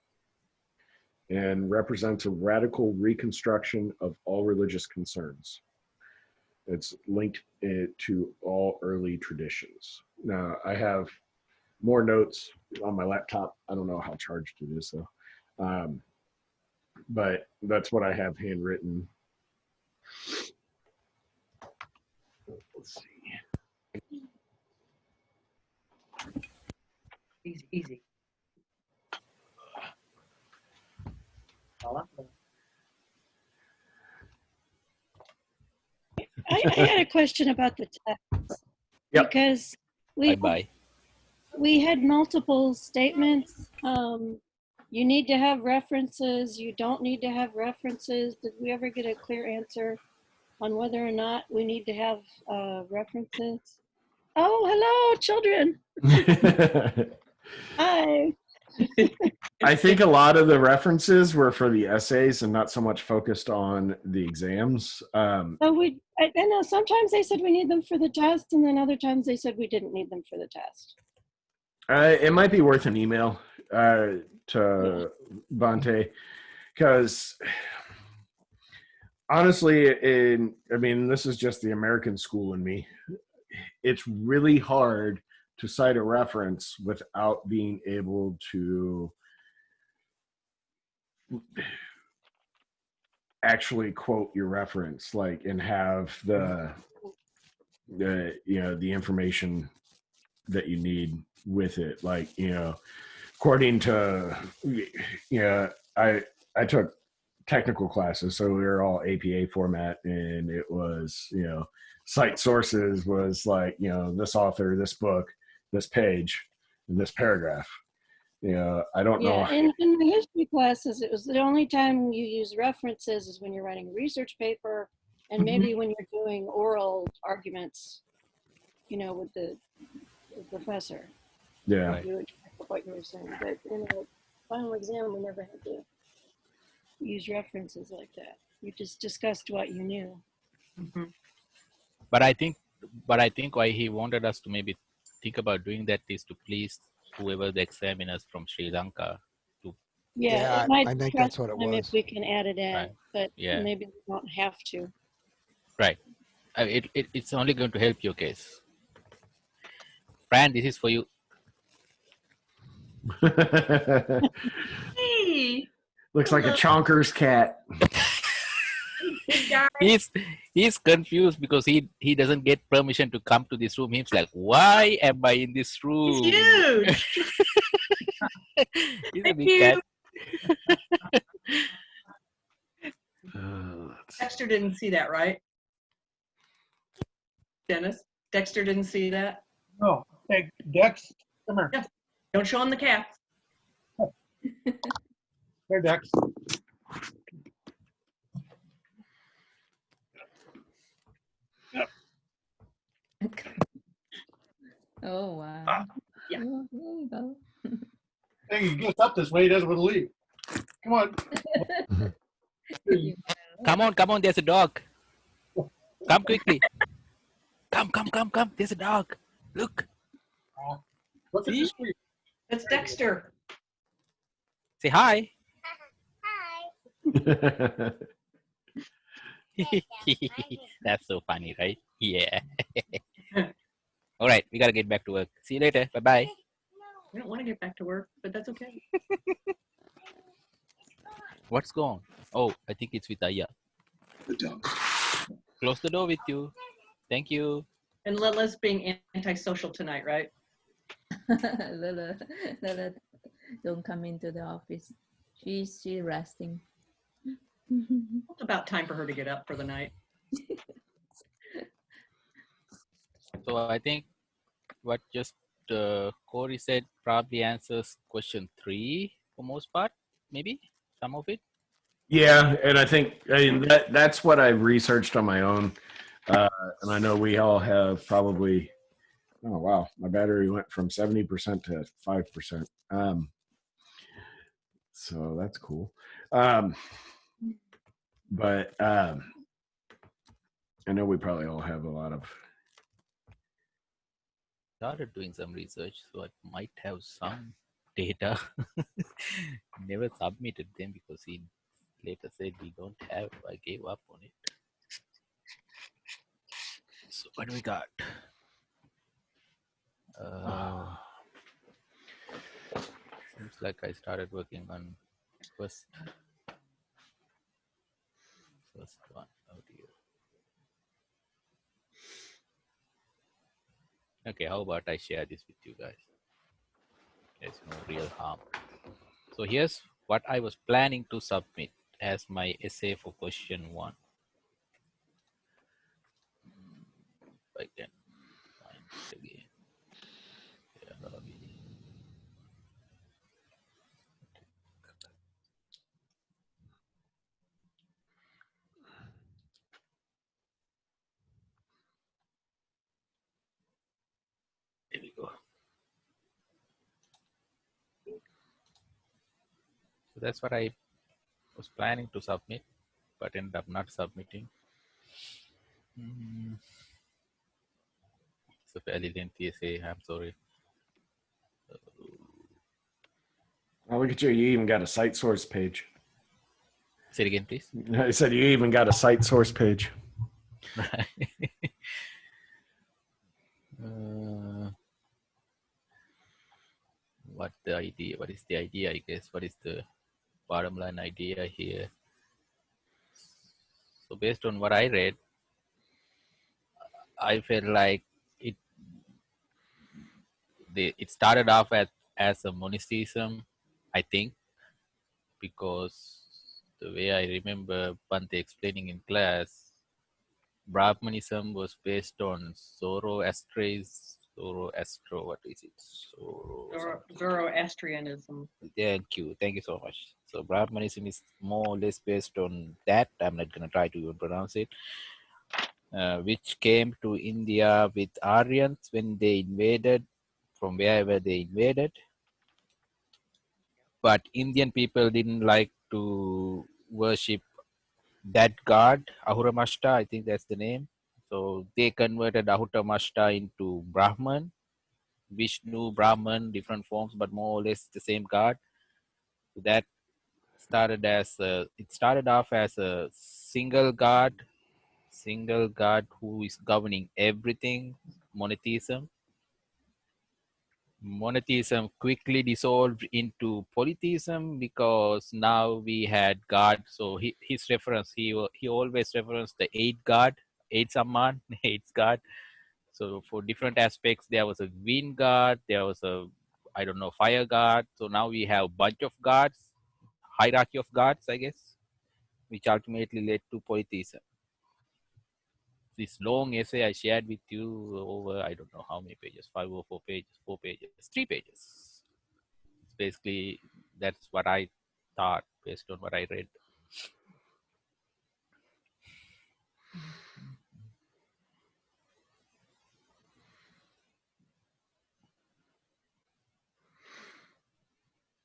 and represents a radical reconstruction of all religious concerns. It's linked to all early traditions. Now, I have more notes on my laptop. I don't know how charged it is, though. But that's what I have handwritten. Let's see. Easy, easy. I had a question about the text. Yep. Because Bye-bye. we had multiple statements. You need to have references. You don't need to have references. Did we ever get a clear answer on whether or not we need to have references? Oh, hello, children. Hi. I think a lot of the references were for the essays and not so much focused on the exams. So I know sometimes they said we need them for the test, and then other times they said we didn't need them for the test. It might be worth an email to Bante, because honestly, I mean, this is just the American school in me. It's really hard to cite a reference without being able to actually quote your reference, like, and have the information that you need with it. Like, according to, I took technical classes, so we were all APA format, and it was, cite sources was like, this author, this book, this page, and this paragraph. I don't know. Yeah, in the history classes, it was the only time you use references is when you're writing a research paper, and maybe when you're doing oral arguments, with the professor. Yeah. You would check what you were saying, but in a final exam, we never had to use references like that. You just discussed what you knew. Mm-hmm. But I think why he wanted us to maybe think about doing that is to please whoever the examiners from Sri Lanka. Yeah, Yeah, it might I think stress that's what it them if was. we can add it in, Right. but Yeah. maybe we don't have to. Right. It's only going to help your case. Fran, this is for you. Hey, Looks like a chonker's cat. He's confused because he doesn't get permission to come to this room. He's like, why am I in this room? he's huge. He's a big cat. Dexter didn't see that, right? Dennis? Dexter didn't see that? No. Hey, Dex, come here. Yeah. Don't show him the cat. Here, Dex. Oh, wow. Yeah. Oh, there you go. Hey, he gets up this way, he doesn't want to leave. Come on. Come on, there's a dog. Come quickly. Come. There's a dog. Look. Look at the screen. That's Dexter. Say hi. That's so funny, right? Yeah. All right, we gotta get back to work. See you later. Bye-bye. We don't want to get back to work, but that's okay. What's going on? Oh, I think it's with Aya. Close the door with you. Thank you. And Lila's being antisocial tonight, right? Lila don't come into the office. She's resting. It's about time for her to get up for the night. So I think what just Corey said probably answers question 3 for most part, maybe some of it. Yeah, and I think that's what I've researched on my own, and I know we all have probably. Oh wow, my battery went from 70% to 5%. So that's cool. But I know we probably all have a lot of. Started doing some research, so I might have some data. Never submitted them because he later said we don't have. I gave up on it. So what do we got? Seems like I started working on first one. Oh dear. Okay, how about I share this with you guys? There's no real harm. So here's what I was planning to submit as my essay for question 1. If I can find it again. Where are we? There we go. So that's what I was planning to submit, but ended up not submitting. It's a fairly lengthy essay. I'm sorry. Oh, look at you! You even got a site source page. Say it again, please. I said you even got a site source page. What the idea? What is the idea? I guess. What is the bottom line idea here? So based on what I read, I felt like it started off as a monasticism, I think, because the way I remember Bhante explaining in class, Brahmanism was based on what is it? Zoroastrianism. Thank you so much. So Brahmanism is more or less based on that. I'm not going to try to even pronounce it. Which came to India with Aryans when they invaded from wherever they invaded. But Indian people didn't like to worship that god, Ahura Mazda, I think that's the name. So they converted Ahura Mazda into Brahman, Vishnu, Brahman, different forms, but more or less the same god. So that it started off as a single god who is governing everything, monotheism. Monotheism quickly dissolved into polytheism because now we had God. So his reference, he always referenced the eight Samman, eight God. So for different aspects, there was a wind god, there was a fire god. So now we have a bunch of gods, hierarchy of gods, I guess, which ultimately led to polytheism. This long essay I shared with you over I don't know how many pages, 5 or 4 pages, 4 pages, 3 pages. Basically, that's what I thought based on what I read.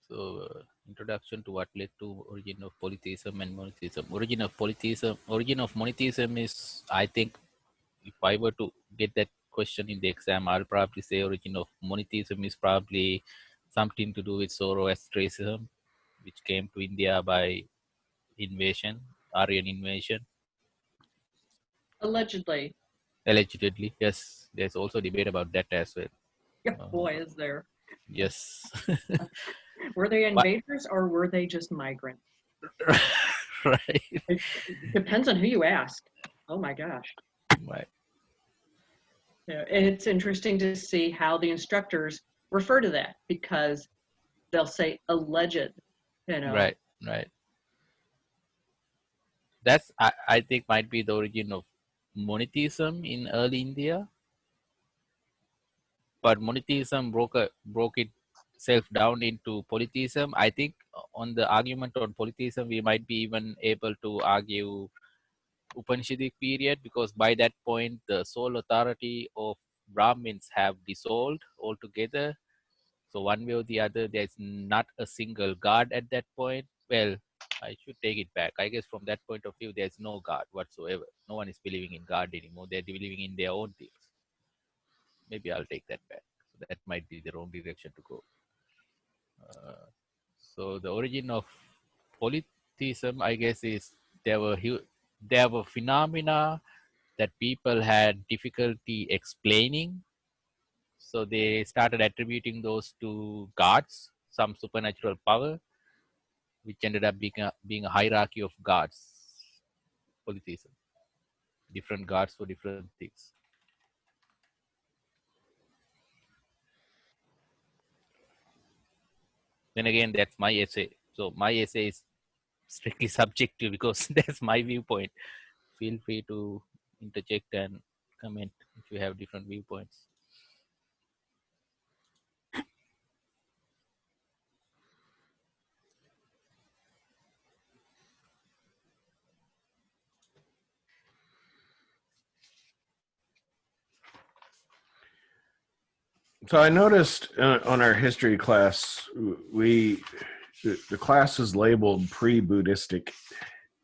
So, introduction to what led to origin of polytheism and monotheism. Origin of monotheism is, I think, if I were to get that question in the exam, I'll probably say origin of monotheism is probably something to do with Zoroastrianism, which came to India by invasion, Aryan invasion. Allegedly. Allegedly, yes. There's also debate about that as well. Yeah, boy, is there. Yes. Were they invaders or were they just migrants? Right. It depends on who you ask. Oh my gosh. Right. Yeah, it's interesting to see how the instructors refer to that because they'll say alleged, Right. That's I think might be the origin of monotheism in early India. But monotheism broke itself down into polytheism. I think on the argument on polytheism, we might be even able to argue Upanishadic period because by that point the sole authority of Brahmins have dissolved altogether. So one way or the other, there's not a single god at that point. Well, I should take it back. I guess from that point of view, there's no God whatsoever. No one is believing in God anymore. They're believing in their own things. Maybe I'll take that back. So that might be the wrong direction to go. So the origin of polytheism, I guess, is there were phenomena that people had difficulty explaining. So they started attributing those to gods, some supernatural power, which ended up being a hierarchy of gods, polytheism, different gods for different things. Then again, that's my essay. So my essay is strictly subjective because that's my viewpoint. Feel free to interject and comment if you have different viewpoints. So I noticed on our history class, the class is labeled pre-Buddhistic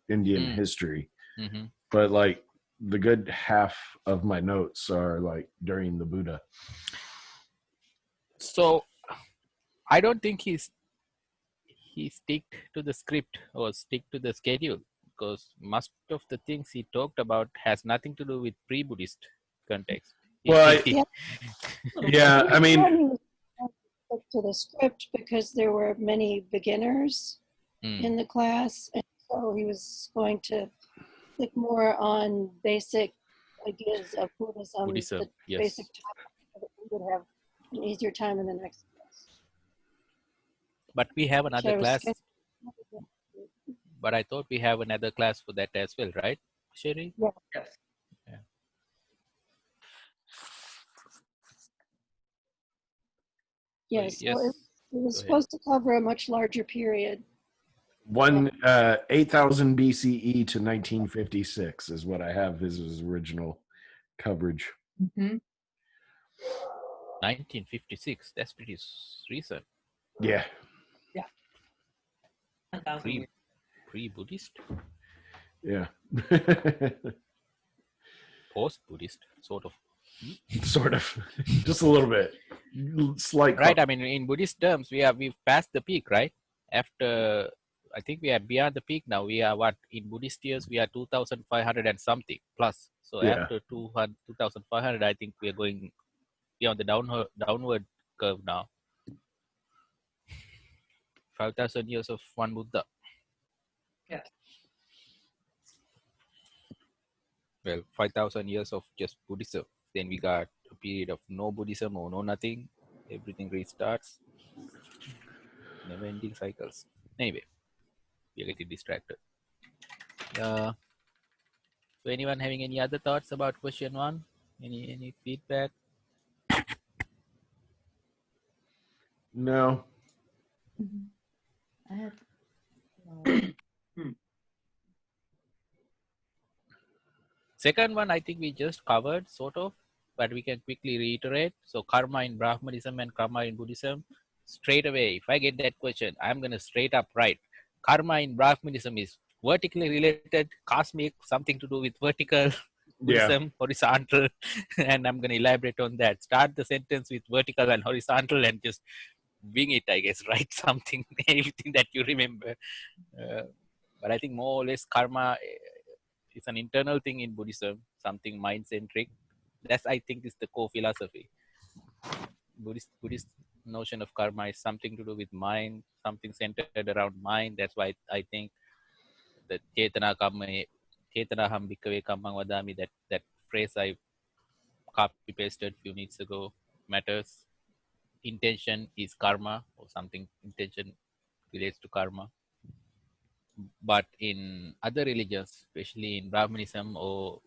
Indian history, Mm-hmm. but like the good half of my notes are like during the Buddha. So I don't think he stick to the script or stick to the schedule, because most of the things he talked about has nothing to do with pre-Buddhist context. Well, Yeah. yeah, I mean, He was trying to stick to the script because there were many beginners in the class, and so he was going to stick more on basic ideas of Buddhism, Buddhism, the yes. basic topics, so that we would have an easier time in the next class. But we have Which another I was class. scheduled- But I thought we have another class for that as well, right, Sherry? Yes. Yeah. Yes, yes. well, it was Go ahead. supposed to cover a much larger period. 8,000 BCE to 1956 is what I have as his original coverage. Mm-hmm. 1956. That's pretty recent. Yeah. 1,000 years. Pre-Buddhist, Yeah. post-Buddhist, sort of. Sort of. Just a little bit. Slight. Right. I mean, in Buddhist terms, we've passed the peak, right? After, I think we are beyond the peak now. We are what in Buddhist years? We are 2,500 and something plus. So Yeah. after 2,500, I think we are going beyond the downward curve now. 5,000 years of one Buddha. Yes. Well, 5,000 years of just Buddhism. Then we got a period of no Buddhism or no nothing. Everything restarts. Never-ending cycles. Anyway, we are getting distracted. So anyone having any other thoughts about question 1? Any feedback? No. I have no. Second one, I think we just covered sort of, but we can quickly reiterate. So karma in Brahmanism and karma in Buddhism. Straight away, if I get that question, I'm going to straight up write. Karma in Brahmanism is vertically related, cosmic, something to do with vertical. Buddhism, horizontal, and I'm going to elaborate on that. Start the sentence with vertical and horizontal and just wing it, I guess. Write something, anything that you remember. But I think more or less karma is an internal thing in Buddhism, something mind-centric. That's, I think, is the core philosophy. Buddhist notion of karma is something to do with mind, something centered around mind. That's why I think the Chetana Ham Bhikkhave Kammang Vadami, that phrase I copy pasted a few minutes ago matters. Intention is karma, or something, intention relates to karma. But in other religions, especially in Brahmanism or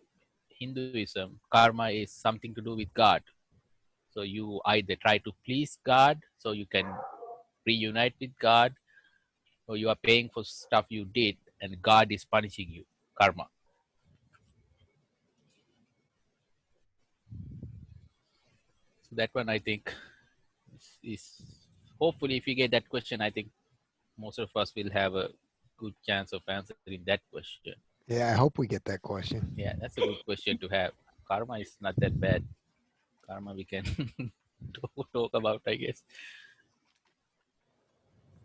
Hinduism, karma is something to do with God. So you either try to please God so you can reunite with God, or you are paying for stuff you did and God is punishing you. Karma. So that one, I think, is hopefully, if you get that question, I think most of us will have a good chance of answering that question. Yeah, I hope we get that question. Yeah, that's a good question to have. Karma is not that bad. Karma we can talk about, I guess.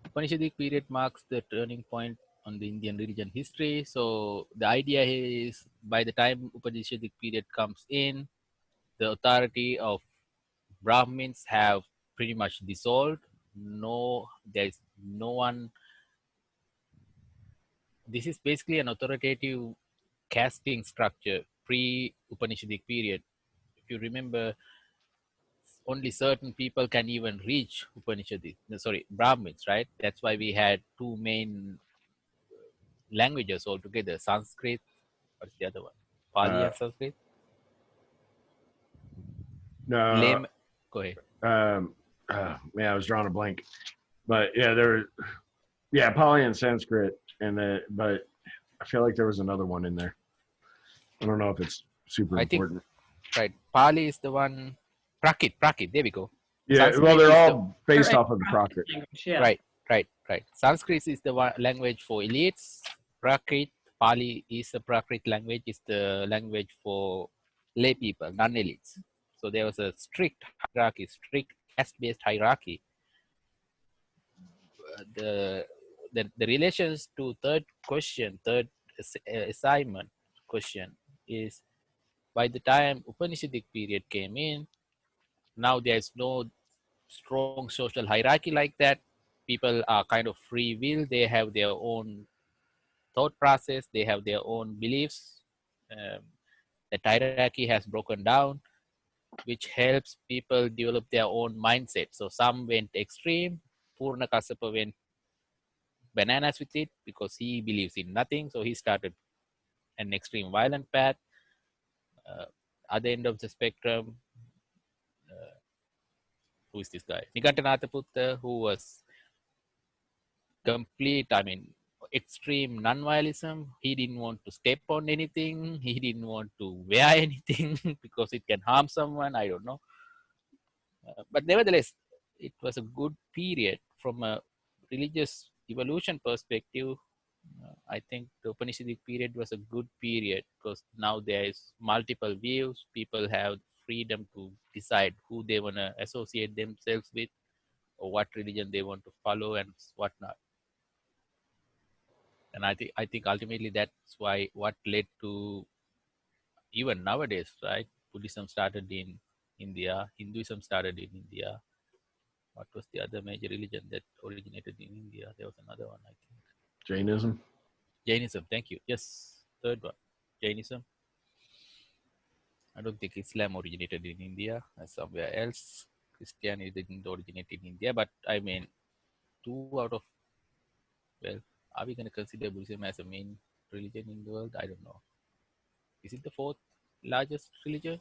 Upanishadic period marks the turning point on the Indian religion history. So the idea here is by the time Upanishadic period comes in, the authority of Brahmins have pretty much dissolved. No, there's no one. This is basically an authoritative casting structure pre-Upanishadic period. If you remember, only certain people can even reach Brahmins, right? That's why we had two main languages altogether: Sanskrit. What's the other one? Pali Uh, and Sanskrit. no, Lame. Go ahead. man, I was drawing a blank, but yeah, Pali and Sanskrit, but I feel like there was another one in there. I don't know if it's super I think important. right. Pali is the one. Prakrit. There we go. Yeah, well, Sanskrit they're is all based They're off of the Prakrit. language, yeah. Right. Sanskrit is the one language for elites. Prakrit, Pali is the Prakrit language, is the language for lay people, non-elites. So there was a strict hierarchy, strict caste-based hierarchy. The relations to third assignment question is, by the time Upanishadic period came in, now there's no strong social hierarchy like that. People are kind of free will. They have their own thought process. They have their own beliefs. The hierarchy has broken down, which helps people develop their own mindset. So some went extreme. Purna Kassapa went bananas with it because he believes in nothing. So he started an extreme violent path. Other end of the spectrum, who is this guy? Nikantanataputta, who was complete, extreme non-violence. He didn't want to step on anything. He didn't want to wear anything because it can harm someone. I don't know. But nevertheless, it was a good period from a religious evolution perspective. I think the Upanishadic period was a good period because now there is multiple views. People have freedom to decide who they want to associate themselves with or what religion they want to follow and whatnot. And I think ultimately that's why what led to even nowadays, right? Buddhism started in India, Hinduism started in India. What was the other major religion that originated in India? There was another one, I think. Jainism. Jainism, thank you. Yes, third one, Jainism. I don't think Islam originated in India, somewhere else. Christianity didn't originate in India, but I mean, two out of, well, are we going to consider Buddhism as a main religion in the world? I don't know. Is it the fourth largest religion?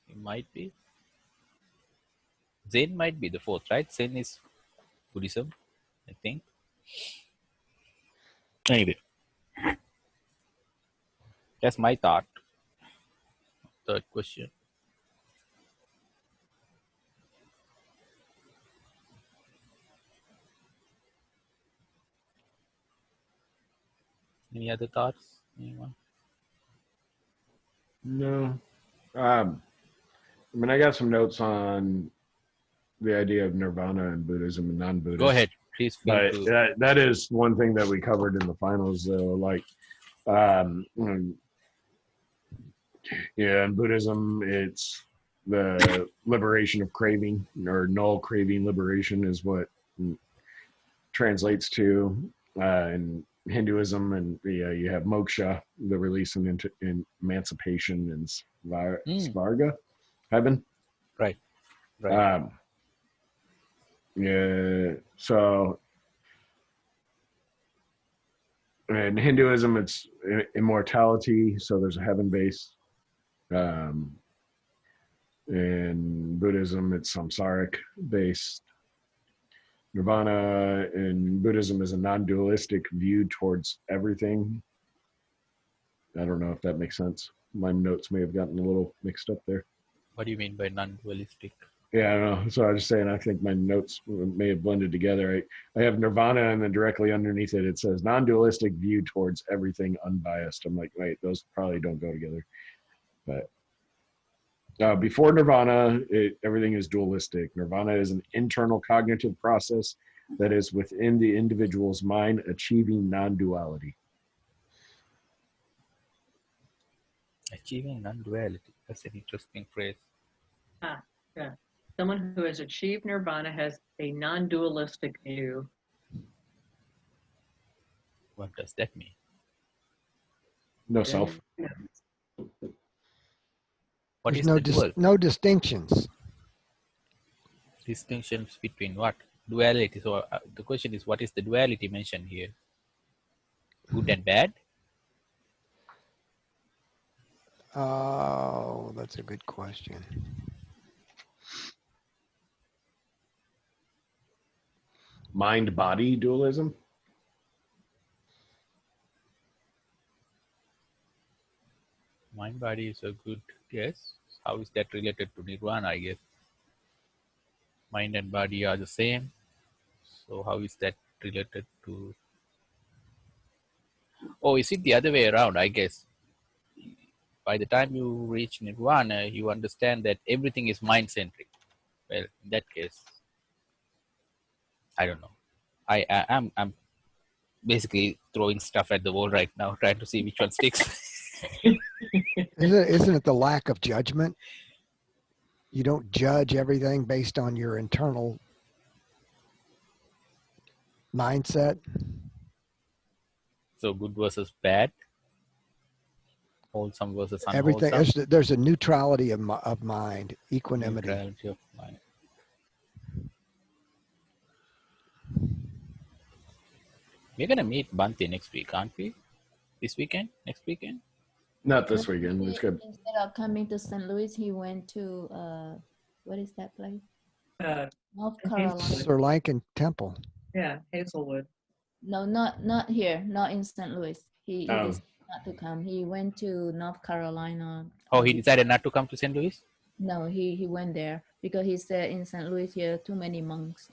It might be. Zen might be the fourth, right? Zen is Buddhism, I think. Anyway, that's my thought. Third question. Any other thoughts? Anyone? No. I mean, I got some notes on the idea of nirvana and Buddhism and non-Buddhist. Go ahead. Please feel But free. that is one thing that we covered in the finals, though. Like, yeah, in Buddhism, it's the liberation of craving, or null craving liberation is what translates to. In Hinduism, and you have moksha, the release and emancipation, and svarga, heaven. Right. Yeah. So in Hinduism, it's immortality. So there's a heaven base. In Buddhism, it's samsaric based. Nirvana in Buddhism is a non-dualistic view towards everything. I don't know if that makes sense. My notes may have gotten a little mixed up there. What do you mean by non-dualistic? Yeah, I don't know. So I was just saying, I think my notes may have blended together. I have Nirvana, and then directly underneath it, it says non-dualistic view towards everything unbiased. I'm like, wait, those probably don't go together. But before Nirvana, everything is dualistic. Nirvana is an internal cognitive process that is within the individual's mind, achieving non-duality. Achieving non-duality. That's an interesting phrase. Yeah. Someone who has achieved nirvana has a non-dualistic view. What does that mean? No self. What There's is the dual? no distinctions. Distinctions between what? Duality. So the question is, what is the duality mentioned here? Good and bad? Oh, that's a good question. Mind-body dualism. Mind body is a good guess. How is that related to nirvana, I guess? Mind and body are the same. So how is that related to... Oh, is it the other way around, I guess? By the time you reach nirvana, you understand that everything is mind-centric. Well, in that case, I don't know. I'm basically throwing stuff at the wall right now, trying to see which one sticks. Isn't it the lack of judgment? You don't judge everything based on your internal mindset. So good versus bad, wholesome versus Everything unwholesome. there's a neutrality of mind, equanimity. Neutrality of mind. We're gonna meet Bhante next week, aren't we? This weekend? Next weekend? Not this weekend. It's good. Instead of coming to St. Louis, he went to what is that place? North Carolina. Sir Lankan Temple. Yeah, Hazelwood. No, not here, not in St. Louis. He Oh. decided not to come. He went to North Carolina. Oh, he decided not to come to St. Louis? No, he went there because he said in St. Louis here too many monks.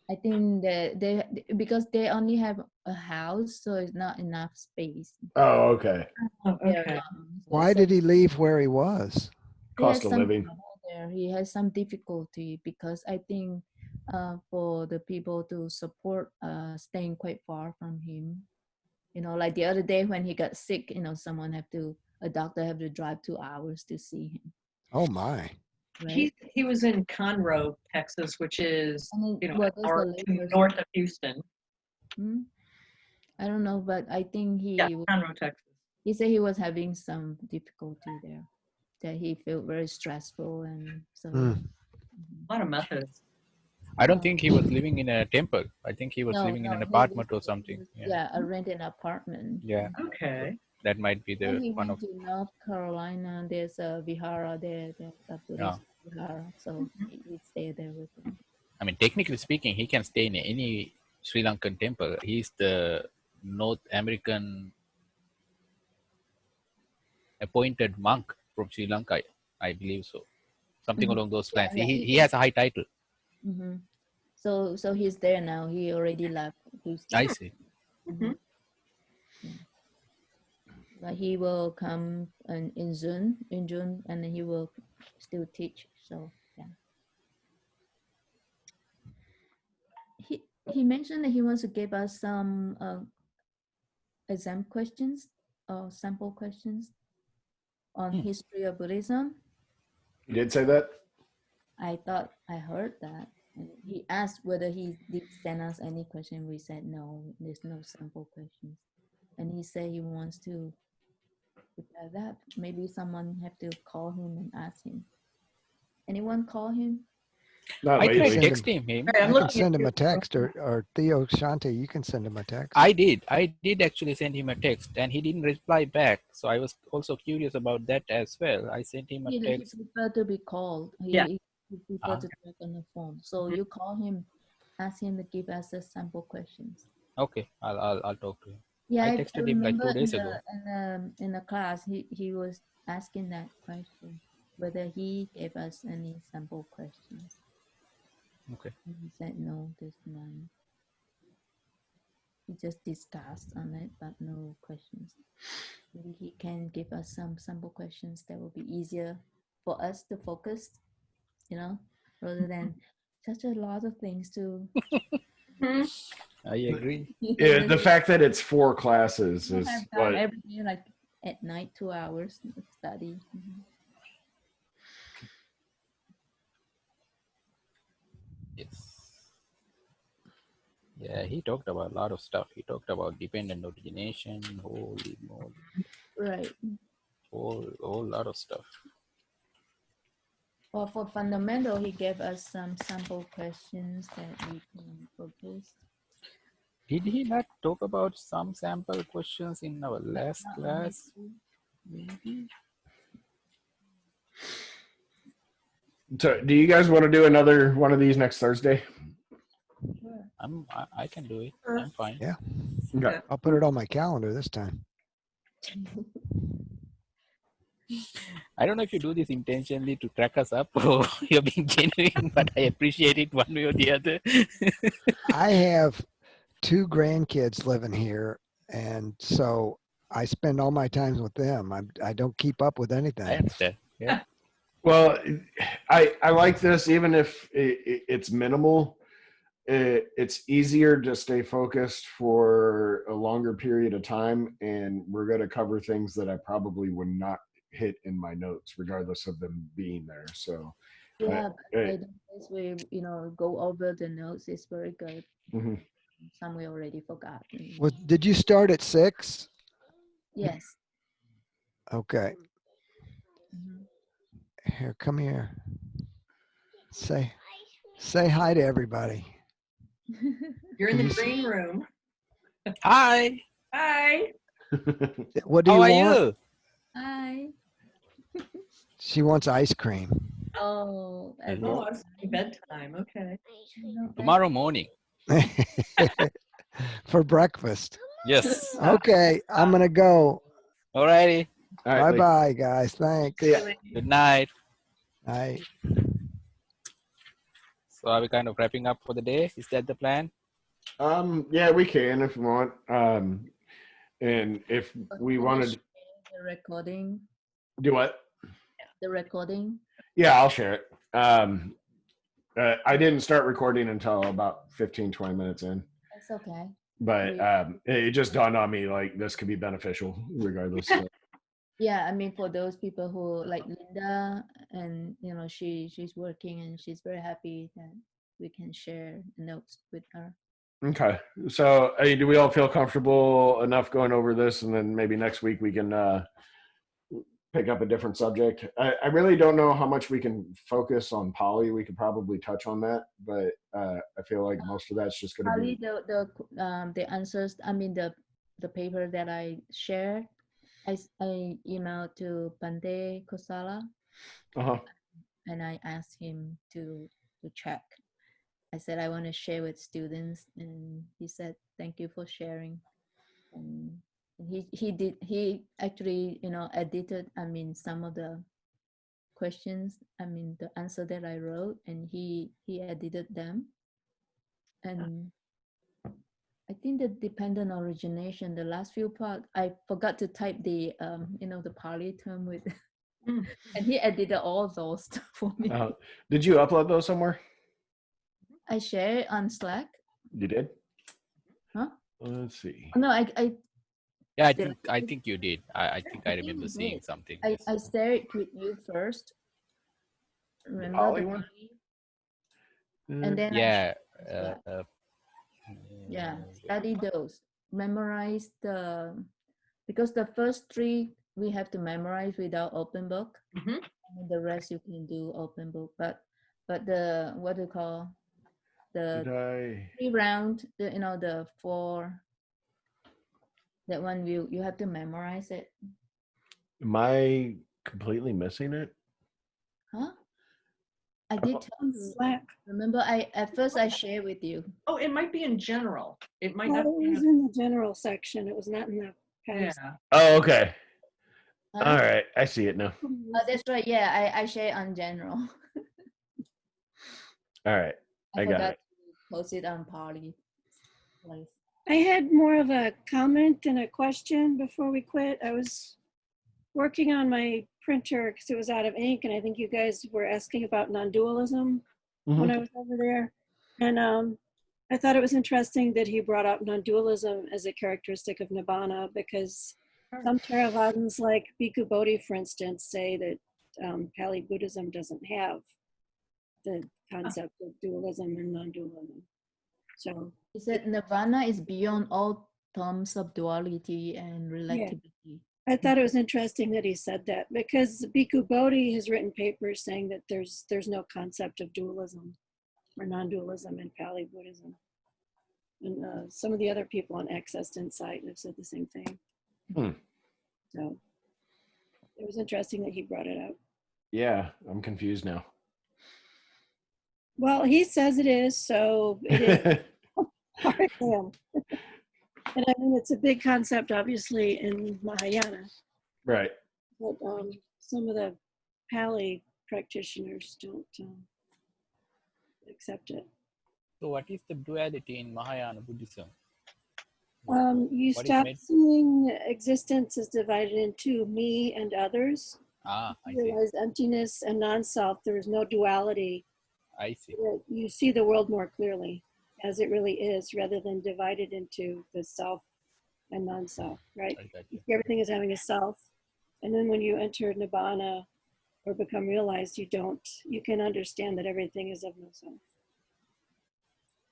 I think that because they only have a house, so it's not enough space. Oh, okay. Oh, There are okay. not- Why so did he leave where he was? he has Cost of some living. trouble there. He has some difficulty because I think for the people to support staying quite far from him. You know, like the other day when he got sick, you know, a doctor have to drive 2 hours to see him. Oh my. Right? He was in Conroe, Texas, which is And you know what was the latest? north of Houston. I don't know, but I think Yeah, Conroe, Texas. he said he was having some difficulty there, that he felt very stressful, and so A lot of methods. I don't think he was living in a temple. I think he was living in an he apartment or was- something. Yeah, a rented apartment. Yeah. Okay. That might be When the he one went of... to North Carolina, there's a vihara there, there's a Buddhist vihara, so he stayed there with him. I mean, technically speaking, he can stay in any Sri Lankan temple. He's the North American appointed monk from Sri Lanka, I believe so. Something along those lines. Yeah, He has a high title. So he's there now. He already left Houston. I see. But he will come in June, and then he will still teach. So yeah. He mentioned that he wants to give us some exam questions or sample questions on history of Buddhism. You did say that? I thought I heard that. And he asked whether he did send us any question. We said no, there's no sample questions. And he said he wants to prepare that. Maybe someone have to call him and ask him. Anyone call him? Not I tried lately. texting him. I can send him a text, or Theo Shanti, you can send him a text. I did actually send him a text, and he didn't reply back. So I was also curious about that as well. I sent him a He text. prefer to be called. He prefer to talk on the phone. So you call him, ask him to give us a sample questions. Okay, I'll talk to him. Yeah, I texted him like 2 days ago. In the class, he was asking that question. whether he gave us any sample questions. Okay. He said no, there's none. We just discussed on it, but no questions. Maybe he can give us some sample questions that will be easier for us to focus, you know, rather than such a lot of things to. I agree. Yeah, the fact that it's 4 classes I is have done what. every day, like at night, 2 hours of study. Mhm. Yes. Yeah, he talked about a lot of stuff. He talked about dependent origination, holy moly, Right. whole lot of stuff. Well, for fundamental, he gave us some sample questions that we can focus. Did he not talk about some sample questions in our last Not class? only Maybe. So, do you guys want to do another one of these next Thursday? sure. I can do it. Sure. I'm fine. Yeah. Okay. I'll put it on my calendar this time. I don't know if you do this intentionally to track us up or you're being genuine, but I appreciate it one way or the other. I have 2 grandkids living here, and so I spend all my time with them. I don't keep up with I anything. understand. Yeah. Well, I like this, even if it's minimal. It's easier to stay focused for a longer period of time, and we're going to cover things that I probably would not hit in my notes, regardless of them being there. So, Yeah, but eh, by the ways we go over the notes is very good. mhm. Some we already forgot. Did you start at 6? Yes. Okay. Mhm. Here, come here. Say hi to everybody. You're in Can the you see- green room. Hi. Hi. What do How you are want? you? Hi. She wants ice cream. Oh, at Mhm. Oh, this it's bedtime. Okay. no, Tomorrow morning. For breakfast. Yes. Okay, I'm gonna go. Alrighty. All right, Bye Lee. bye, guys. Thanks. See ya. Good night. Bye. So are we kind of wrapping up for the day? Is that the plan? Yeah, we can if you want. And if we wanted to the recording. do what? The recording. Yeah, I'll share it. I didn't start recording until about 15, 20 minutes in, That's okay. but it just dawned on me like this could be beneficial regardless. So. Yeah, I mean, for those people who like Linda, and she's working and she's very happy that we can share notes with her. Okay. So do we all feel comfortable enough going over this, and then maybe next week we can pick up a different subject? I really don't know how much we can focus on poly. We could probably touch on that, but I feel like most of that's just going to Probably be the answers. I mean, the paper that I shared, I emailed to Pande Kosala, uh-huh. and I asked him to check. I said I want to share with students, and he said thank you for sharing. And he actually edited, I mean, some of the questions, I mean the answer that I wrote, and he edited them. And I think the dependent origination, the last few part, I forgot to type the the Pali term with and he edited all those for me. Did you upload those somewhere? I share it on Slack. You did? Huh? Let's see. Oh, no, Yeah, I think you did. I think I remember seeing something. Yes. I shared it with you first. Remember Poly the one? and then Yeah. yeah, study those, memorize because the first 3 we have to memorize without open book. Mhm. And the rest you can do open book, but the what do you call the Did I? 3 round, the 4, that one you have to memorize it. Am I completely missing it? Huh? I did tell you. Slack. Remember, at first I shared with you. Oh, it might be in general. It might Well, not it be. was in the general section. It was not in the Yeah. past. Oh, okay. All right, I see it now. Oh, that's right. Yeah, I share on general. All right, I got forgot it. to post it on Party place. I had more of a comment than a question before we quit. I was working on my printer because it was out of ink, and I think you guys were asking about non-dualism when I was over there. And I thought it was interesting that he brought up non-dualism as a characteristic of Nibbana, because some Theravadins like Bhikkhu Bodhi, for instance, say that Pali Buddhism doesn't have the concept of dualism and non-dualism. So He said nirvana is beyond all terms of duality and relativity. I thought it was interesting that he said that, because Bhikkhu Bodhi has written papers saying that there's no concept of dualism or non-dualism in Pali Buddhism. And some of the other people on Accessed Insight have said the same thing. So it was interesting that he brought it up. Yeah, I'm confused now. Well, he says it is, so it is. Hard for him. And I mean, it's a big concept, obviously, in Mahayana. Right. But some of the Pali practitioners don't accept it. So what is the duality in Mahayana Buddhism? You What is stop made- seeing existence as divided into me and others. I see. Realize emptiness and non-self. There is no duality. I see. You see the world more clearly as it really is, rather than divided into the self and non-self, right? I got you. Everything is having a self. And then when you enter Nibbana or become realized, you can understand that everything is of no self.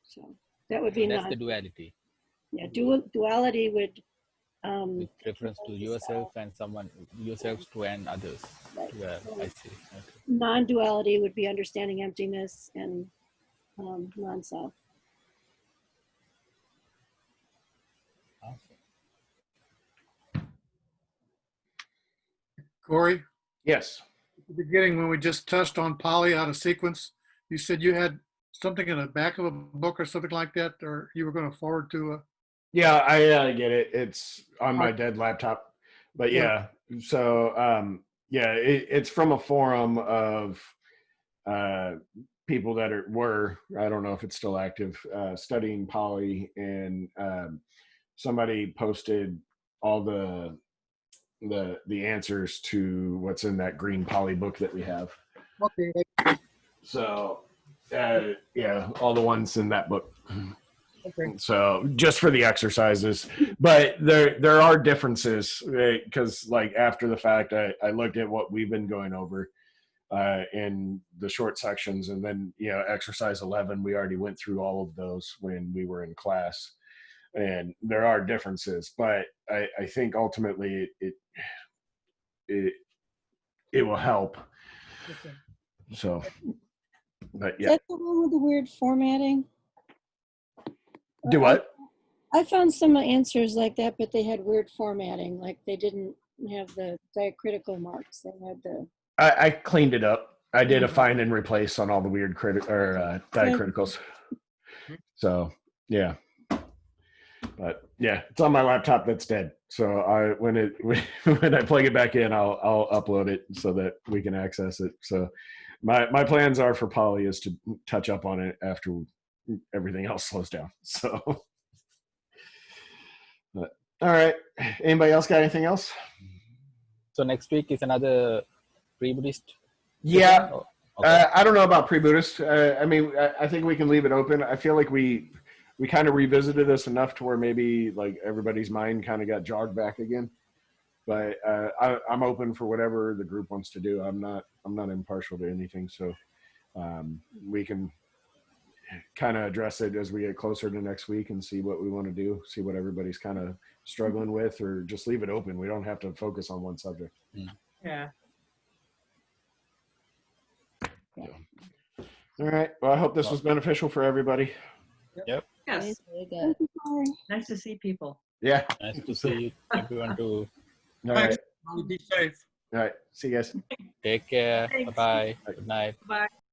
So that would be That's the duality. Yeah, duality would With reference to yourself and someone, yourselves to and others. Right. Yeah, I see. Okay. non-duality would be understanding emptiness and non-self. Awesome. Corey, Yes. at the beginning when we just touched on Pali out of sequence, you said you had something in the back of a book or something like that, or you were going to forward to a. Yeah, I get it. It's on my dead laptop. But yeah, so it's from a forum of people that were, I don't know if it's still active, studying Pali, and somebody posted all the answers to what's in that green Pali book that we have. Okay. So all the ones in that book. Okay. So just for the exercises, but there are differences, because like after the fact, I looked at what we've been going over in the short sections, and then exercise 11, we already went through all of those when we were in class, and there are differences, but I think ultimately it will help. Okay. So, but Is yeah, that the one with the weird formatting? do what? I found some answers like that, but they had weird formatting. Like they didn't have the diacritical marks. They had the. I cleaned it up. I did a find and replace on all the weird diacriticals. So yeah, but yeah, it's on my laptop that's dead. So when I plug it back in, I'll upload it so that we can access it. So my plans are for Polly is to touch up on it after everything else slows down. So, but, all right. Anybody else got anything else? So next week is another pre-Buddhist. Yeah. Oh, okay. I don't know about pre-Buddhist. I mean, I think we can leave it open. I feel like we kind of revisited this enough to where maybe like everybody's mind kind of got jogged back again. But I'm open for whatever the group wants to do. I'm not impartial to anything. So we can kind of address it as we get closer to next week and see what we want to do, see what everybody's kind of struggling with, or just leave it open. We don't have to focus on one subject. Yeah. So. All right. Well, I hope this was beneficial for everybody. Yep. Yes. Very good. Nice to see people. Yeah. Nice to see everyone too. All right. Be safe. All right. See you guys. Take care. Thanks. Bye-bye. Good night. Bye.